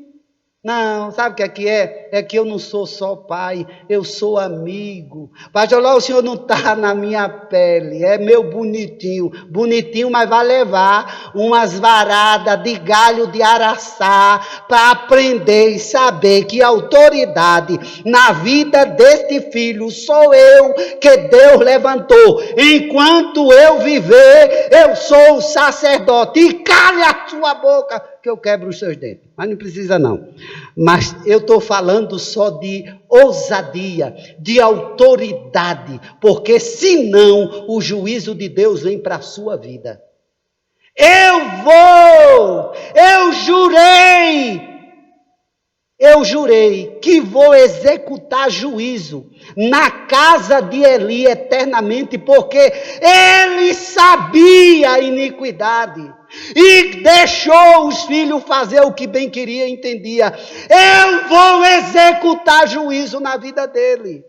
Não, sabe o que aqui é? É que eu não sou só pai, eu sou amigo. Pastor, o senhor não está na minha pele, é meu bonitinho. Bonitinho, mas vai levar umas varadas de galho de araçá para aprender e saber que a autoridade na vida deste filho sou eu que Deus levantou. Enquanto eu viver, eu sou o sacerdote. E cale a sua boca, que eu quebro os seus dentes. Mas não precisa não. Mas eu estou falando só de ousadia, de autoridade, porque senão o juízo de Deus vem para a sua vida. Eu jurei, eu jurei que vou executar juízo na casa de Eli eternamente, porque ele sabia a iniquidade e deixou os filhos fazer o que bem queria e entendia. Eu vou executar juízo na vida dele.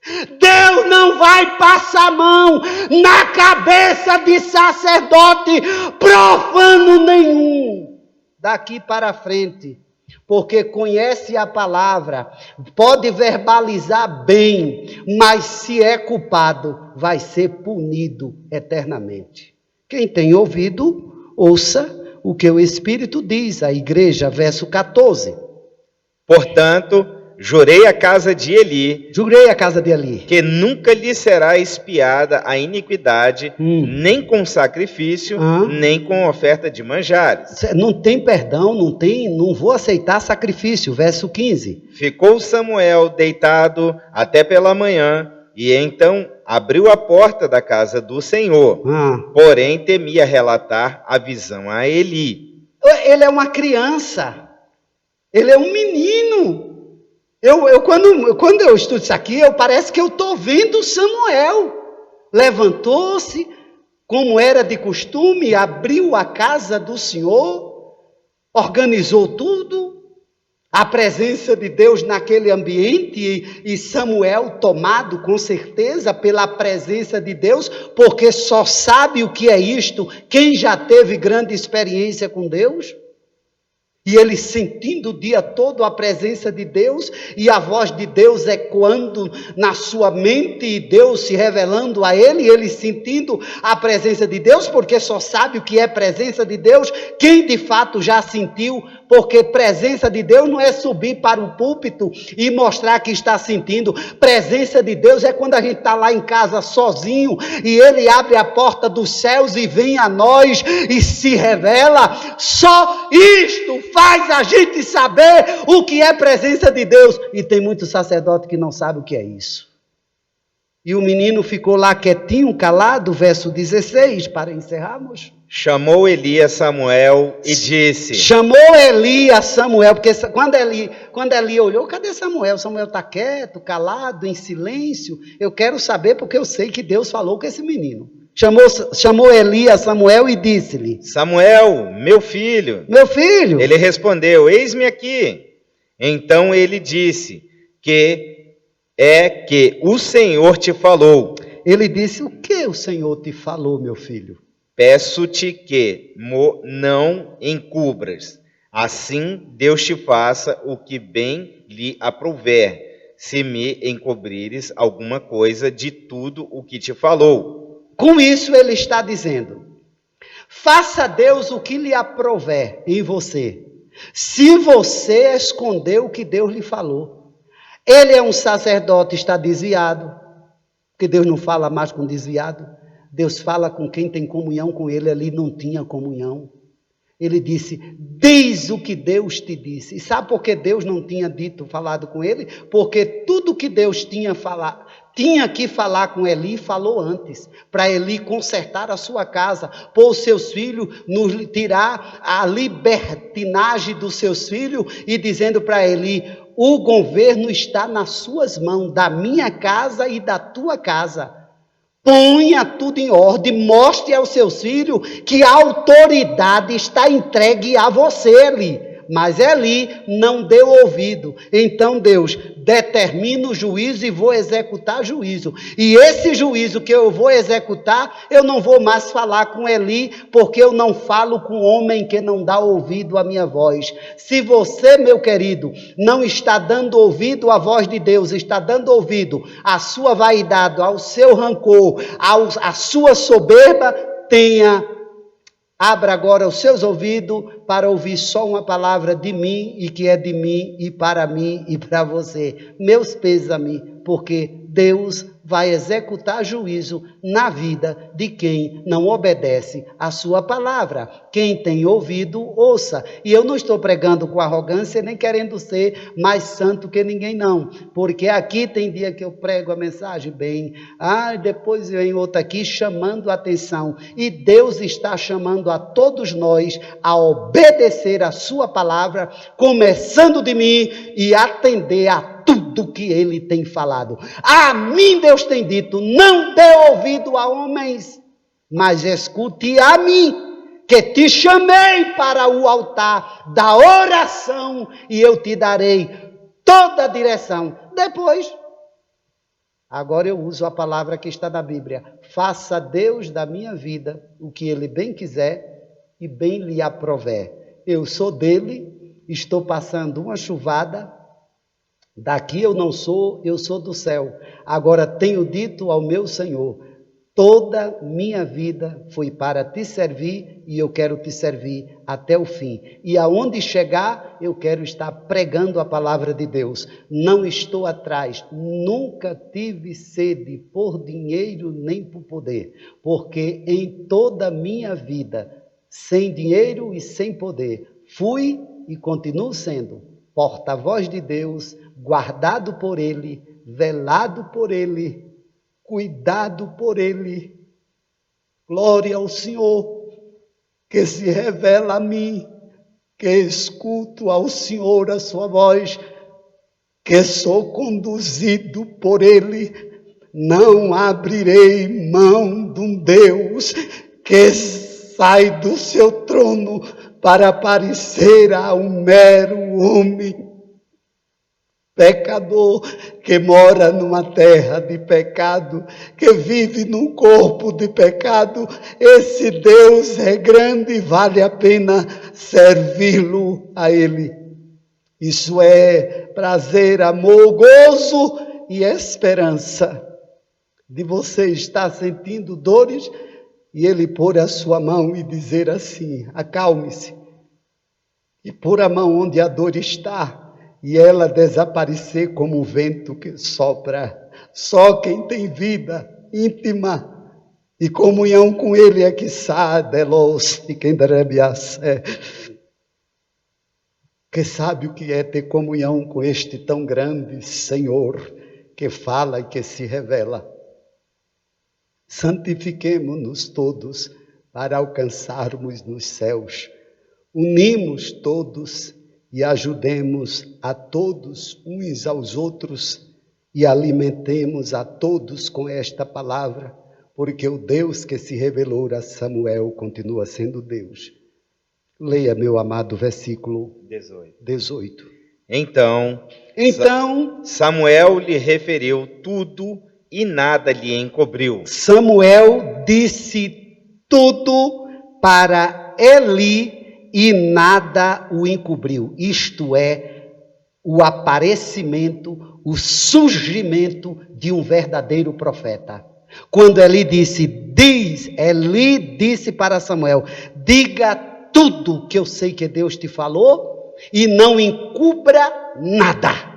Deus não vai passar a mão na cabeça de sacerdote profano nenhum daqui para frente, porque conhece a palavra, pode verbalizar bem, mas se é culpado, vai ser punido eternamente. Quem tem ouvido, ouça o que o Espírito diz à igreja, verso 14. Portanto, jurei à casa de Eli, que nunca lhe será expiada a iniquidade, nem com sacrifício, nem com oferta de manjares. Não tem perdão, não vou aceitar sacrifício. Verso 15. Ficou Samuel deitado até pela manhã, e então abriu a porta da casa do Senhor. Porém, temia relatar a visão a Eli. Ele é uma criança, ele é um menino. Quando eu estudo isso aqui, parece que eu estou vendo Samuel. Levantou-se, como era de costume, abriu a casa do Senhor, organizou tudo, a presença de Deus naquele ambiente, e Samuel tomado com certeza pela presença de Deus, porque só sabe o que é isto quem já teve grande experiência com Deus. E ele sentindo o dia todo a presença de Deus, e a voz de Deus ecoando na sua mente, e Deus se revelando a ele, e ele sentindo a presença de Deus, porque só sabe o que é presença de Deus quem de fato já sentiu, porque presença de Deus não é subir para o púlpito e mostrar que está sentindo. Presença de Deus é quando a gente está lá em casa sozinho, e ele abre a porta dos céus e vem a nós e se revela. Só isto faz a gente saber o que é presença de Deus. E tem muito sacerdote que não sabe o que é isso. E o menino ficou lá quietinho, calado, verso 16, para encerrarmos. Chamou Eli a Samuel e disse... Chamou Eli a Samuel, porque quando Eli olhou, cadê Samuel? Samuel está quieto, calado, em silêncio. Eu quero saber, porque eu sei que Deus falou com esse menino. Chamou Eli a Samuel e disse-lhe... Samuel, meu filho. Meu filho. Ele respondeu, eis-me aqui. Então ele disse que o Senhor te falou. Ele disse, o que o Senhor te falou, meu filho? Peço-te que não encubras. Assim Deus te faça o que bem lhe aprouver, se me encobrires alguma coisa de tudo o que te falou. Com isso ele está dizendo, faça Deus o que lhe aprouver em você, se você esconder o que Deus lhe falou. Ele é um sacerdote, está desviado, porque Deus não fala mais com desviado, Deus fala com quem tem comunhão com ele, ali não tinha comunhão. Ele disse, diz o que Deus te disse. E sabe por que Deus não tinha falado com ele? Porque tudo que Deus tinha que falar com Eli, falou antes, para Eli consertar a sua casa, pôr os seus filhos, tirar a libertinagem dos seus filhos, e dizendo para Eli, o governo está nas suas mãos, da minha casa e da tua casa. Ponha tudo em ordem, mostre aos seus filhos que a autoridade está entregue a você, Eli. Mas Eli não deu ouvido. Então Deus determina o juízo e vou executar juízo. E esse juízo que eu vou executar, eu não vou mais falar com Eli, porque eu não falo com homem que não dá ouvido à minha voz. Se você, meu querido, não está dando ouvido à voz de Deus, está dando ouvido à sua vaidade, ao seu rancor, à sua soberba, abra agora os seus ouvidos para ouvir só uma palavra de mim, e que é de mim, e para você. Meus pêsames, porque Deus vai executar juízo na vida de quem não obedece à sua palavra. Quem tem ouvido, ouça. E eu não estou pregando com arrogância, nem querendo ser mais santo que ninguém, não. Porque aqui tem dia que eu prego a mensagem bem, depois vem outra aqui chamando a atenção. E Deus está chamando a todos nós a obedecer a sua palavra, começando de mim e atender a tudo que ele tem falado. A mim Deus tem dito, não dê ouvido a homens, mas escute a mim, que te chamei para o altar da oração e eu te darei toda a direção. Depois, agora eu uso a palavra que está na Bíblia. Faça Deus da minha vida o que ele bem quiser e bem lhe aprover. Eu sou dele, estou passando uma chuvada, daqui eu não sou, eu sou do céu. Agora tenho dito ao meu Senhor, toda minha vida foi para te servir e eu quero te servir até o fim. E aonde chegar, eu quero estar pregando a palavra de Deus. Não estou atrás, nunca tive sede por dinheiro nem por poder, porque em toda a minha vida, sem dinheiro e sem poder, fui e continuo sendo porta-voz de Deus, guardado por Ele, velado por Ele, cuidado por Ele. Glória ao Senhor, que se revela a mim, que escuto ao Senhor a sua voz, que sou conduzido por Ele. Não abrirei mão de um Deus que sai do seu trono para parecer a um mero homem pecador que mora numa terra de pecado, que vive num corpo de pecado. Esse Deus é grande e vale a pena servi-lo a Ele. Isso é prazer, amor, gozo e esperança de você estar sentindo dores e Ele pôr a sua mão e dizer assim, acalme-se, e pôr a mão onde a dor está, e ela desaparecer como o vento que sopra. Só quem tem vida íntima e comunhão com Ele é que sabe, que sabe o que é ter comunhão com este tão grande Senhor, que fala e que se revela. Santifiquemo-nos todos para alcançarmos nos céus. Unimos todos e ajudemos a todos uns aos outros e alimentemos a todos com esta palavra, porque o Deus que se revelou a Samuel continua sendo Deus. Leia, meu amado, versículo 18. Então Samuel lhe referiu tudo e nada lhe encobriu. Samuel disse tudo para Eli e nada o encobriu. Isto é, o aparecimento, o surgimento de um verdadeiro profeta. Quando Eli disse para Samuel, diga tudo que eu sei que Deus te falou e não encubra nada.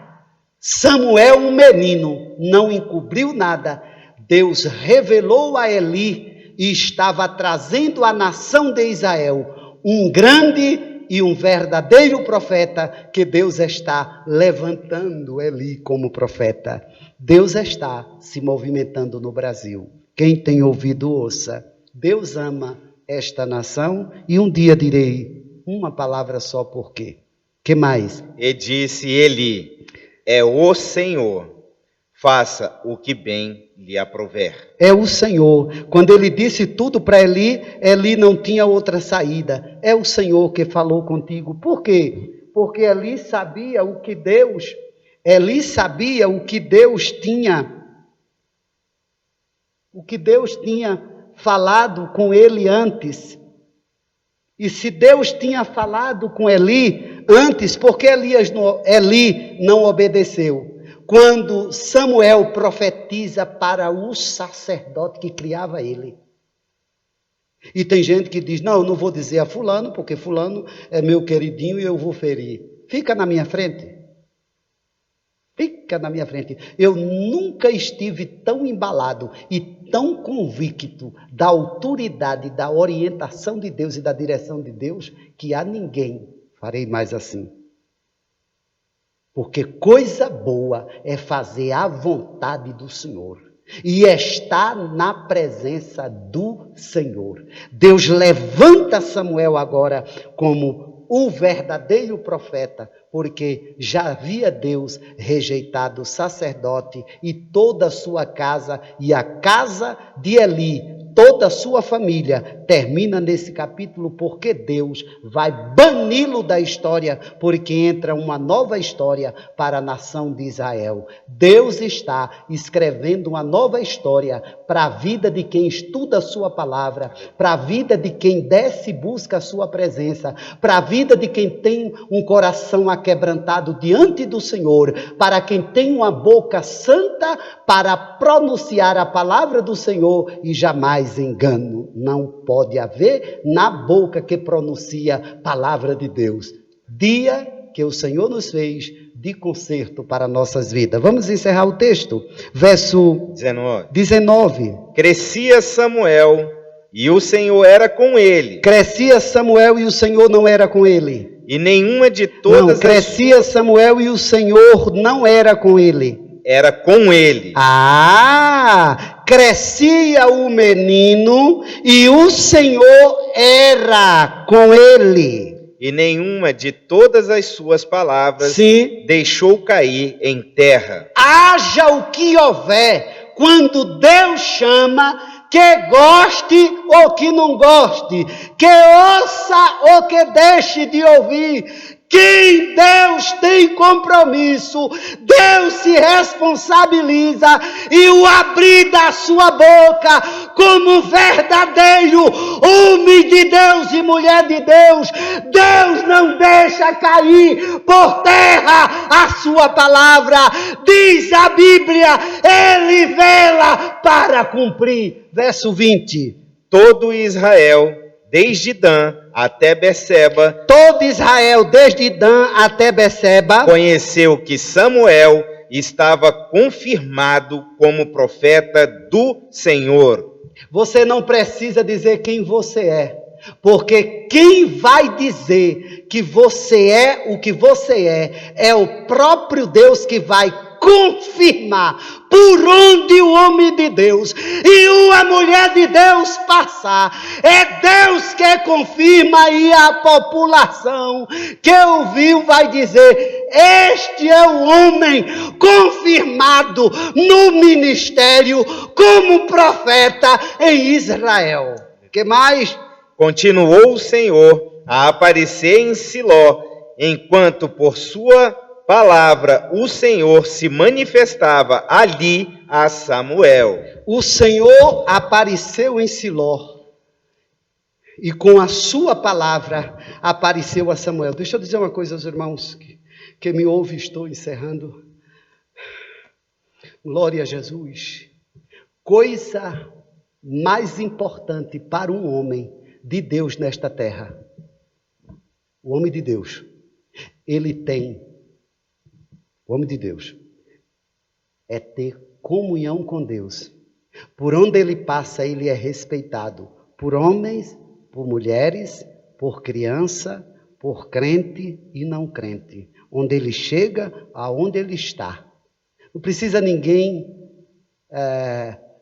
Samuel, um menino, não encobriu nada. Deus revelou a Eli e estava trazendo à nação de Israel um grande e um verdadeiro profeta, que Deus está levantando Eli como profeta. Deus está se movimentando no Brasil. Quem tem ouvido, ouça. Deus ama esta nação e um dia direi uma palavra só por quê. Que mais? E disse Eli, é o Senhor, faça o que bem lhe aprouver. É o Senhor. Quando ele disse tudo para Eli, Eli não tinha outra saída. É o Senhor que falou contigo. Por quê? Porque Eli sabia o que Deus tinha falado com ele antes. E se Deus tinha falado com Eli antes, por que Eli não obedeceu? Quando Samuel profetiza para o sacerdote que criava ele. E tem gente que diz, não vou dizer a fulano, porque fulano é meu queridinho e eu vou ferir. Fica na minha frente. Fica. fica na minha frente. Eu nunca estive tão embalado e tão convicto da autoridade, da orientação de Deus e da direção de Deus, que a ninguém farei mais assim. Porque coisa boa é fazer a vontade do Senhor e estar na presença do Senhor. Deus levanta Samuel agora como o verdadeiro profeta, porque já havia Deus rejeitado o sacerdote e toda a sua casa, e a casa de Eli, toda a sua família, termina nesse capítulo, porque Deus vai bani-lo da história, porque entra uma nova história para a nação de Israel. Deus está escrevendo uma nova história para a vida de quem estuda a sua palavra, para a vida de quem desce e busca a sua presença, para a vida de quem tem um coração aquebrantado diante do Senhor, para quem tem uma boca santa para pronunciar a palavra do Senhor e jamais engano. Não pode haver na boca que pronuncia palavra de Deus. Dia que o Senhor nos fez de conserto para nossas vidas. Vamos encerrar o texto. Verso 19. Crescia Samuel e o Senhor era com ele. Crescia Samuel e o Senhor não era com ele. E nenhuma de todas não, crescia Samuel e o Senhor não era com ele. Era com ele. Crescia o menino e o Senhor era com ele. E nenhuma de todas as suas palavras deixou cair em terra. Haja o que houver, quando Deus chama, que goste ou que não goste, que ouça ou que deixe de ouvir, quem Deus tem compromisso, Deus se responsabiliza, e o abrir da sua boca como verdadeiro homem de Deus e mulher de Deus, Deus não deixa cair por terra a sua palavra. Diz a Bíblia, ele vela para cumprir. Verso 20. Todo Israel, desde Dan até Beceba, todo Israel, desde Dan até Beceba, conheceu que Samuel estava confirmado como profeta do Senhor. Você não precisa dizer quem você é, porque quem vai dizer que você é o que você é o próprio Deus, que vai confirmar por onde o homem de Deus e a mulher de Deus passar. É Deus que confirma, e a população que ouviu vai dizer: este é o homem confirmado no ministério como profeta em Israel. Que mais? Continuou o Senhor a aparecer em Siló, enquanto por sua palavra o Senhor se manifestava ali a Samuel. O Senhor apareceu em Siló e com a sua palavra apareceu a Samuel. Deixa eu dizer uma coisa aos irmãos que me ouvem, estou encerrando. Glória a Jesus. Coisa mais importante para um homem de Deus nesta terra, o homem de Deus, o homem de Deus é ter comunhão com Deus. Por onde ele passa, ele é respeitado por homens, por mulheres, por criança, por crente e não crente. Onde ele chega, aonde ele está. Não precisa ninguém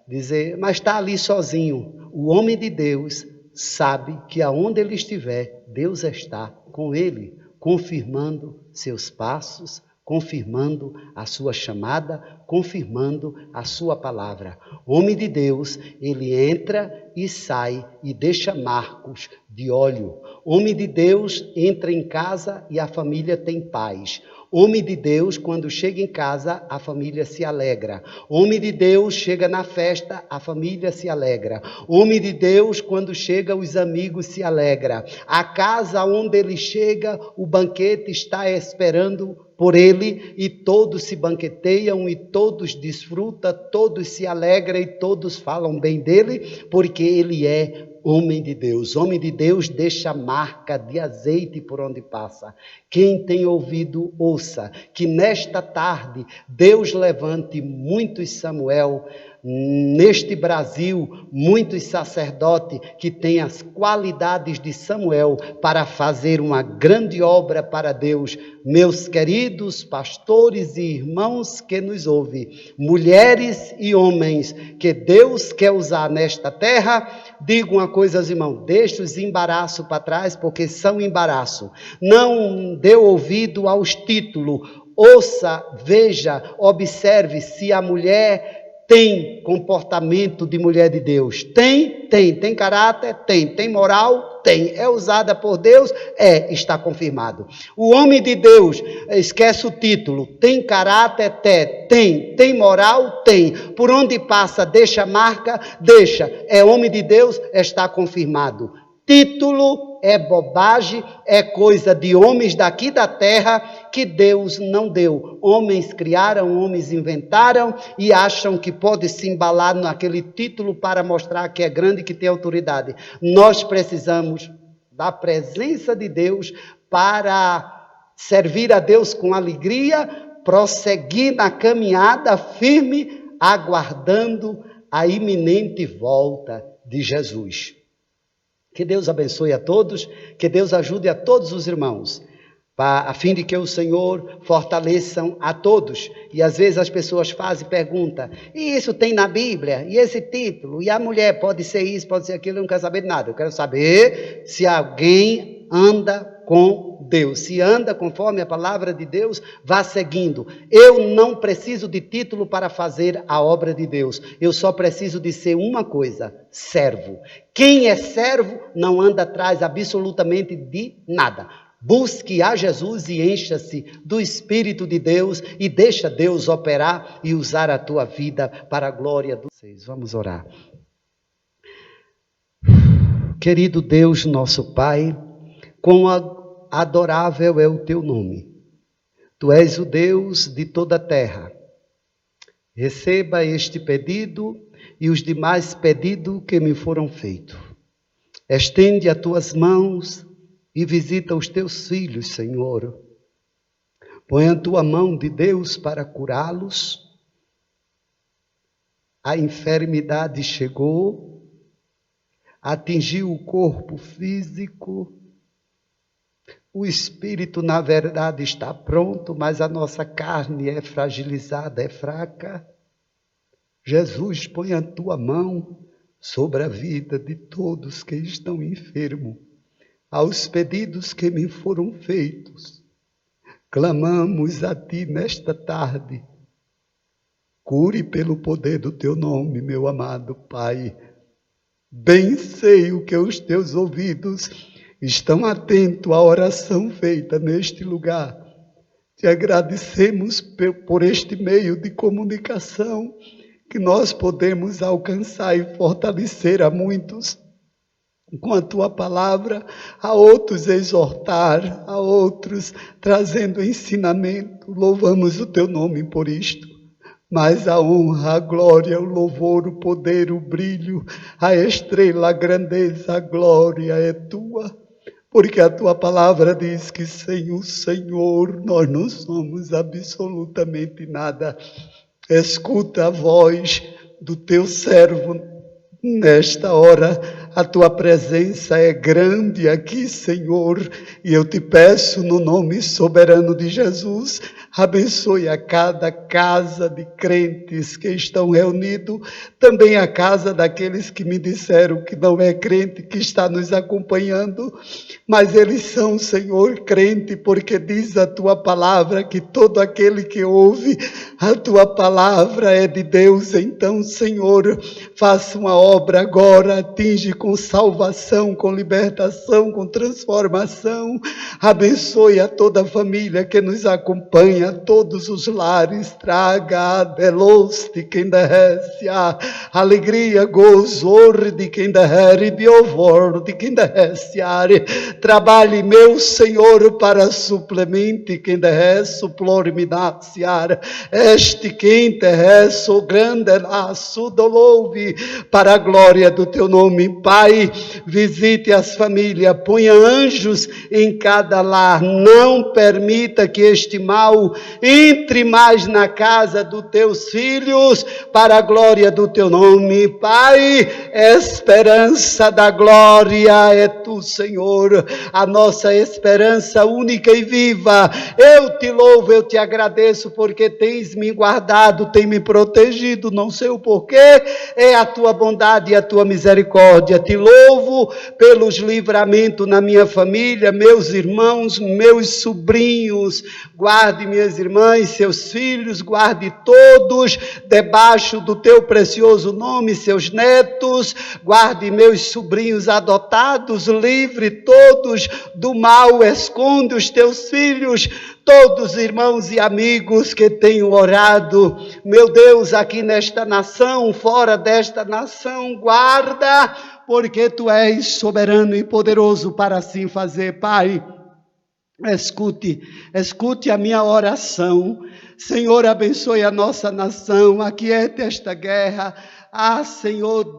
dizer, mas está ali sozinho. O homem de Deus sabe que aonde ele estiver, Deus está com ele, confirmando seus passos, confirmando a sua chamada, confirmando a sua palavra. Homem de Deus, ele entra e sai e deixa marcos de óleo. Homem de Deus entra em casa e a família tem paz. Homem de Deus, quando chega em casa, a família se alegra. Homem de Deus chega na festa, a família se alegra. Homem de Deus, quando chega, os amigos se alegram. A casa onde ele chega, o banquete está esperando por ele, e todos se banqueteiam, e todos desfrutam, todos se alegram, e todos falam bem dele, porque ele é homem de Deus deixa marca de azeite por onde passa. Quem tem ouvido, ouça, que nesta tarde Deus levante muitos Samuel, neste Brasil, muitos sacerdotes que têm as qualidades de Samuel para fazer uma grande obra para Deus. Meus queridos pastores e irmãos que nos ouvem, mulheres e homens que Deus quer usar nesta terra, digo uma coisa aos irmãos, deixe os embaraços para trás, porque são embaraço. Não dê ouvido aos títulos, ouça, veja, observe se a mulher tem comportamento de mulher de Deus. Tem caráter? Tem moral? Tem. É usada por Deus? Está confirmado. O homem de Deus, esquece o título, tem caráter? Tem moral? Tem. Por onde passa, deixa marca? Deixa. É homem de Deus? Está confirmado. Título é bobagem, é coisa de homens daqui da terra que Deus não deu. Homens criaram, homens inventaram e acham que pode se embalar naquele título para mostrar que é grande, que tem autoridade. Nós precisamos da presença de Deus para servir a Deus com alegria, prosseguir na caminhada firme, aguardando a iminente volta de Jesus. Que Deus abençoe a todos, que Deus ajude a todos os irmãos, a fim de que o Senhor fortaleçam a todos. E às vezes as pessoas fazem pergunta, e isso tem na Bíblia? E esse título? E a mulher pode ser isso, pode ser aquilo? Eu não quero saber de nada. Eu quero saber se alguém anda com Deus. Se anda conforme a palavra de Deus, vá seguindo. Eu não preciso de título para fazer a obra de Deus. Eu só preciso de ser uma coisa, servo. Quem é servo não anda atrás absolutamente de nada. Busque a Jesus e encha-se do Espírito de Deus e deixa Deus operar e usar a tua vida para a glória dos seus. Vamos orar. Querido Deus, nosso Pai, quão adorável é o teu nome. Tu és o Deus de toda a terra. Receba este pedido e os demais pedidos que me foram feitos. Estende as tuas mãos e visita os teus filhos, Senhor. Põe a tua mão de Deus para curá-los. A enfermidade chegou, atingiu o corpo físico. O espírito, na verdade, está pronto, mas a nossa carne é fragilizada, é fraca. Jesus, põe a tua mão sobre a vida de todos que estão enfermos. Aos pedidos que me foram feitos, clamamos a ti nesta tarde. Cure pelo poder do teu nome, meu amado Pai. Bem sei o que os teus ouvidos estão atentos à oração feita neste lugar. Te agradecemos por este meio de comunicação que nós podemos alcançar e fortalecer a muitos com a tua palavra, a outros exortar, a outros trazendo ensinamento. Louvamos o teu nome por isto. Mas a honra, a glória, o louvor, o poder, o brilho, a estrela, a grandeza, a glória é tua. Porque a tua palavra diz que sem o Senhor nós não somos absolutamente nada. Escuta a voz do teu servo nesta hora. A tua presença é grande aqui, Senhor, e eu te peço no nome soberano de Jesus, abençoe a cada casa de crentes que estão reunidos, também a casa daqueles que me disseram que não é crente, que está nos acompanhando, mas eles são, Senhor, crente, porque diz a tua palavra que todo aquele que ouve a tua palavra é de Deus. Então, Senhor, faça uma obra agora, atinge com salvação, com libertação, com transformação. Abençoe a toda a família que nos acompanha, a todos os lares. Traga a deloste quem derrece, a alegria, gozo de quem derrere, biovor de quem derrece. Trabalhe, meu Senhor, para suplemente quem derrece, suplorimidaciar. Este quem derrece, o grande laço do louve, para a glória do teu nome, Pai. Pai, visite as famílias, ponha anjos em cada lar, não permita que este mal entre mais na casa dos teus filhos, para a glória do teu nome. Pai, esperança da glória é tu, Senhor, a nossa esperança única e viva. Eu te louvo, eu te agradeço, porque tens me guardado, tem me protegido, não sei o porquê, é a tua bondade e a tua misericórdia. Te louvo pelos livramentos na minha família, meus irmãos, meus sobrinhos, guarde minhas irmãs, seus filhos, guarde todos debaixo do teu precioso nome, seus netos, guarde meus sobrinhos adotados, livre todos do mal, esconde os teus filhos, todos irmãos e amigos que tenham orado, meu Deus, aqui nesta nação, fora desta nação, guarda, porque tu és soberano e poderoso para assim fazer, Pai. Escute a minha oração. Senhor, abençoe a nossa nação, aquiete esta guerra. Senhor,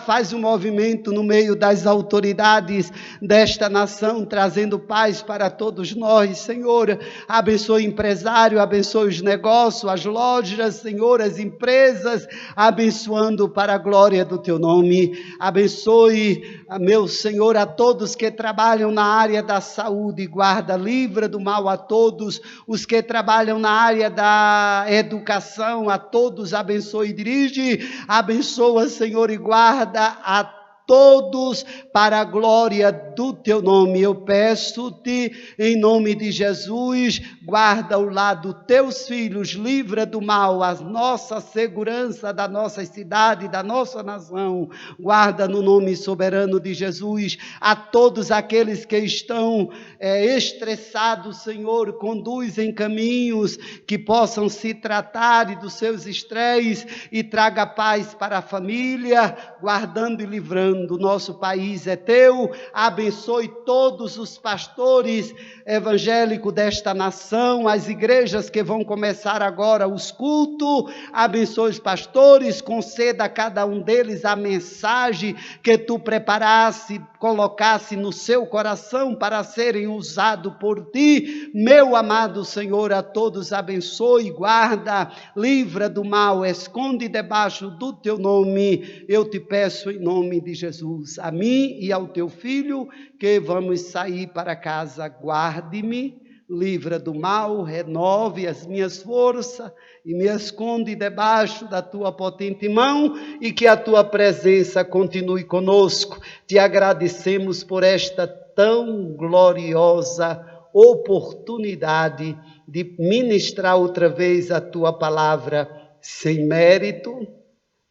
faz um movimento no meio das autoridades desta nação, trazendo paz para todos nós, Senhor. Abençoe o empresário, abençoe os negócios, as lojas, Senhor, as empresas, abençoando para a glória do teu nome. Abençoe, meu Senhor, a todos que trabalham na área da saúde, guarda, livra do mal a todos, os que trabalham na área da educação, a todos abençoe e dirige. Abençoa, Senhor, e guarda a todos para a glória do teu nome. Eu peço-te, em nome de Jesus, guarda o lado dos teus filhos, livra do mal, a nossa segurança da nossa cidade, da nossa nação. Guarda no nome soberano de Jesus a todos aqueles que estão estressados, Senhor, conduz em caminhos que possam se tratar dos seus estresses e traga paz para a família, guardando e livrando. O nosso país é teu, abençoe todos os pastores evangélicos desta nação, as igrejas que vão começar agora os cultos, abençoe os pastores, conceda a cada um deles a mensagem que tu preparasse, colocasse no seu coração para serem usados por ti, meu amado Senhor. A todos abençoe, guarda, livra do mal, esconde debaixo do teu nome, eu te peço em nome de Jesus, a mim e ao teu filho, que vamos sair para casa, guarde-me, livra do mal, renove as minhas forças e me esconde debaixo da tua potente mão, e que a tua presença continue conosco. Te agradecemos por esta tão gloriosa oportunidade de ministrar outra vez a tua palavra, sem mérito,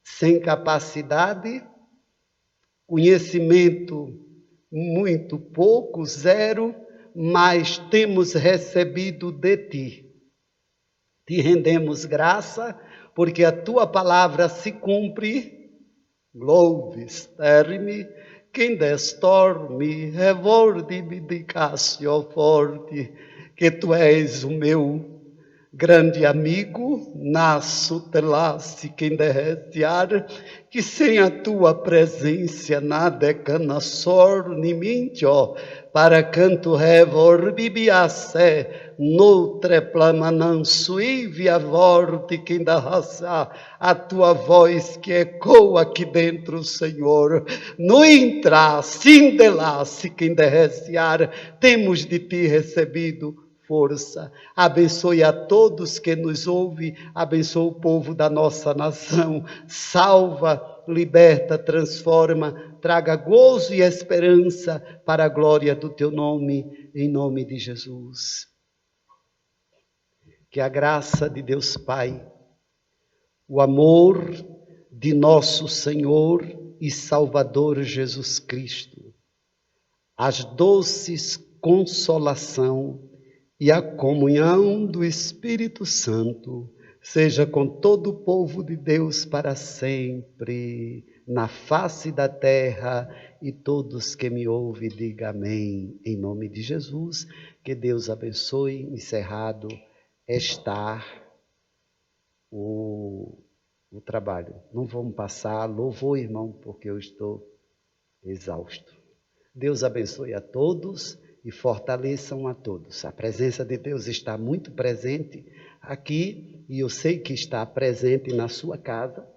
sem capacidade, conhecimento muito pouco, zero, mas temos recebido de ti. Te rendemos graça, porque a tua palavra se cumpre. Louves, terme, quem destorme, revolve-me de Cássio forte, que tu és o meu grande amigo, naço telasse quem derretiar, que sem a tua presença nada é cana sorne mintio, para canto revor bibiasse, noutre plamanan suivia vorte, quem da raça, a tua voz que ecoa aqui dentro, Senhor, no entrar, sindelasse quem derretiar, temos de ti recebido força. Abençoe a todos que nos ouvem, abençoe o povo da nossa nação, salva, liberta, transforma, traga gozo e esperança para a glória do teu nome, em nome de Jesus. Que a graça de Deus Pai, o amor de nosso Senhor e Salvador Jesus Cristo, as doces consolação e a comunhão do Espírito Santo seja com todo o povo de Deus para sempre, na face da terra, e todos que me ouvem, digam amém, em nome de Jesus. Que Deus abençoe. Encerrado está o trabalho. Não vamos passar, louvor, irmão, porque eu estou exausto. Deus abençoe a todos e fortaleçam a todos. A presença de Deus está muito presente aqui e eu sei que está presente na sua casa.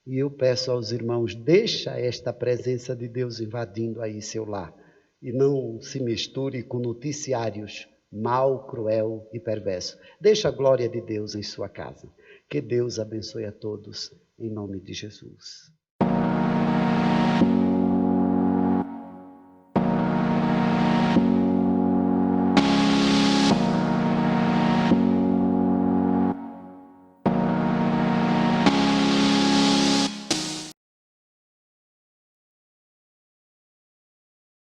E eu peço aos irmãos, deixa esta presença de Deus invadindo aí seu lar. E não se misture com noticiários mau, cruel e perverso. Deixa a glória de Deus em sua casa. Que Deus abençoe a todos, em nome de Jesus.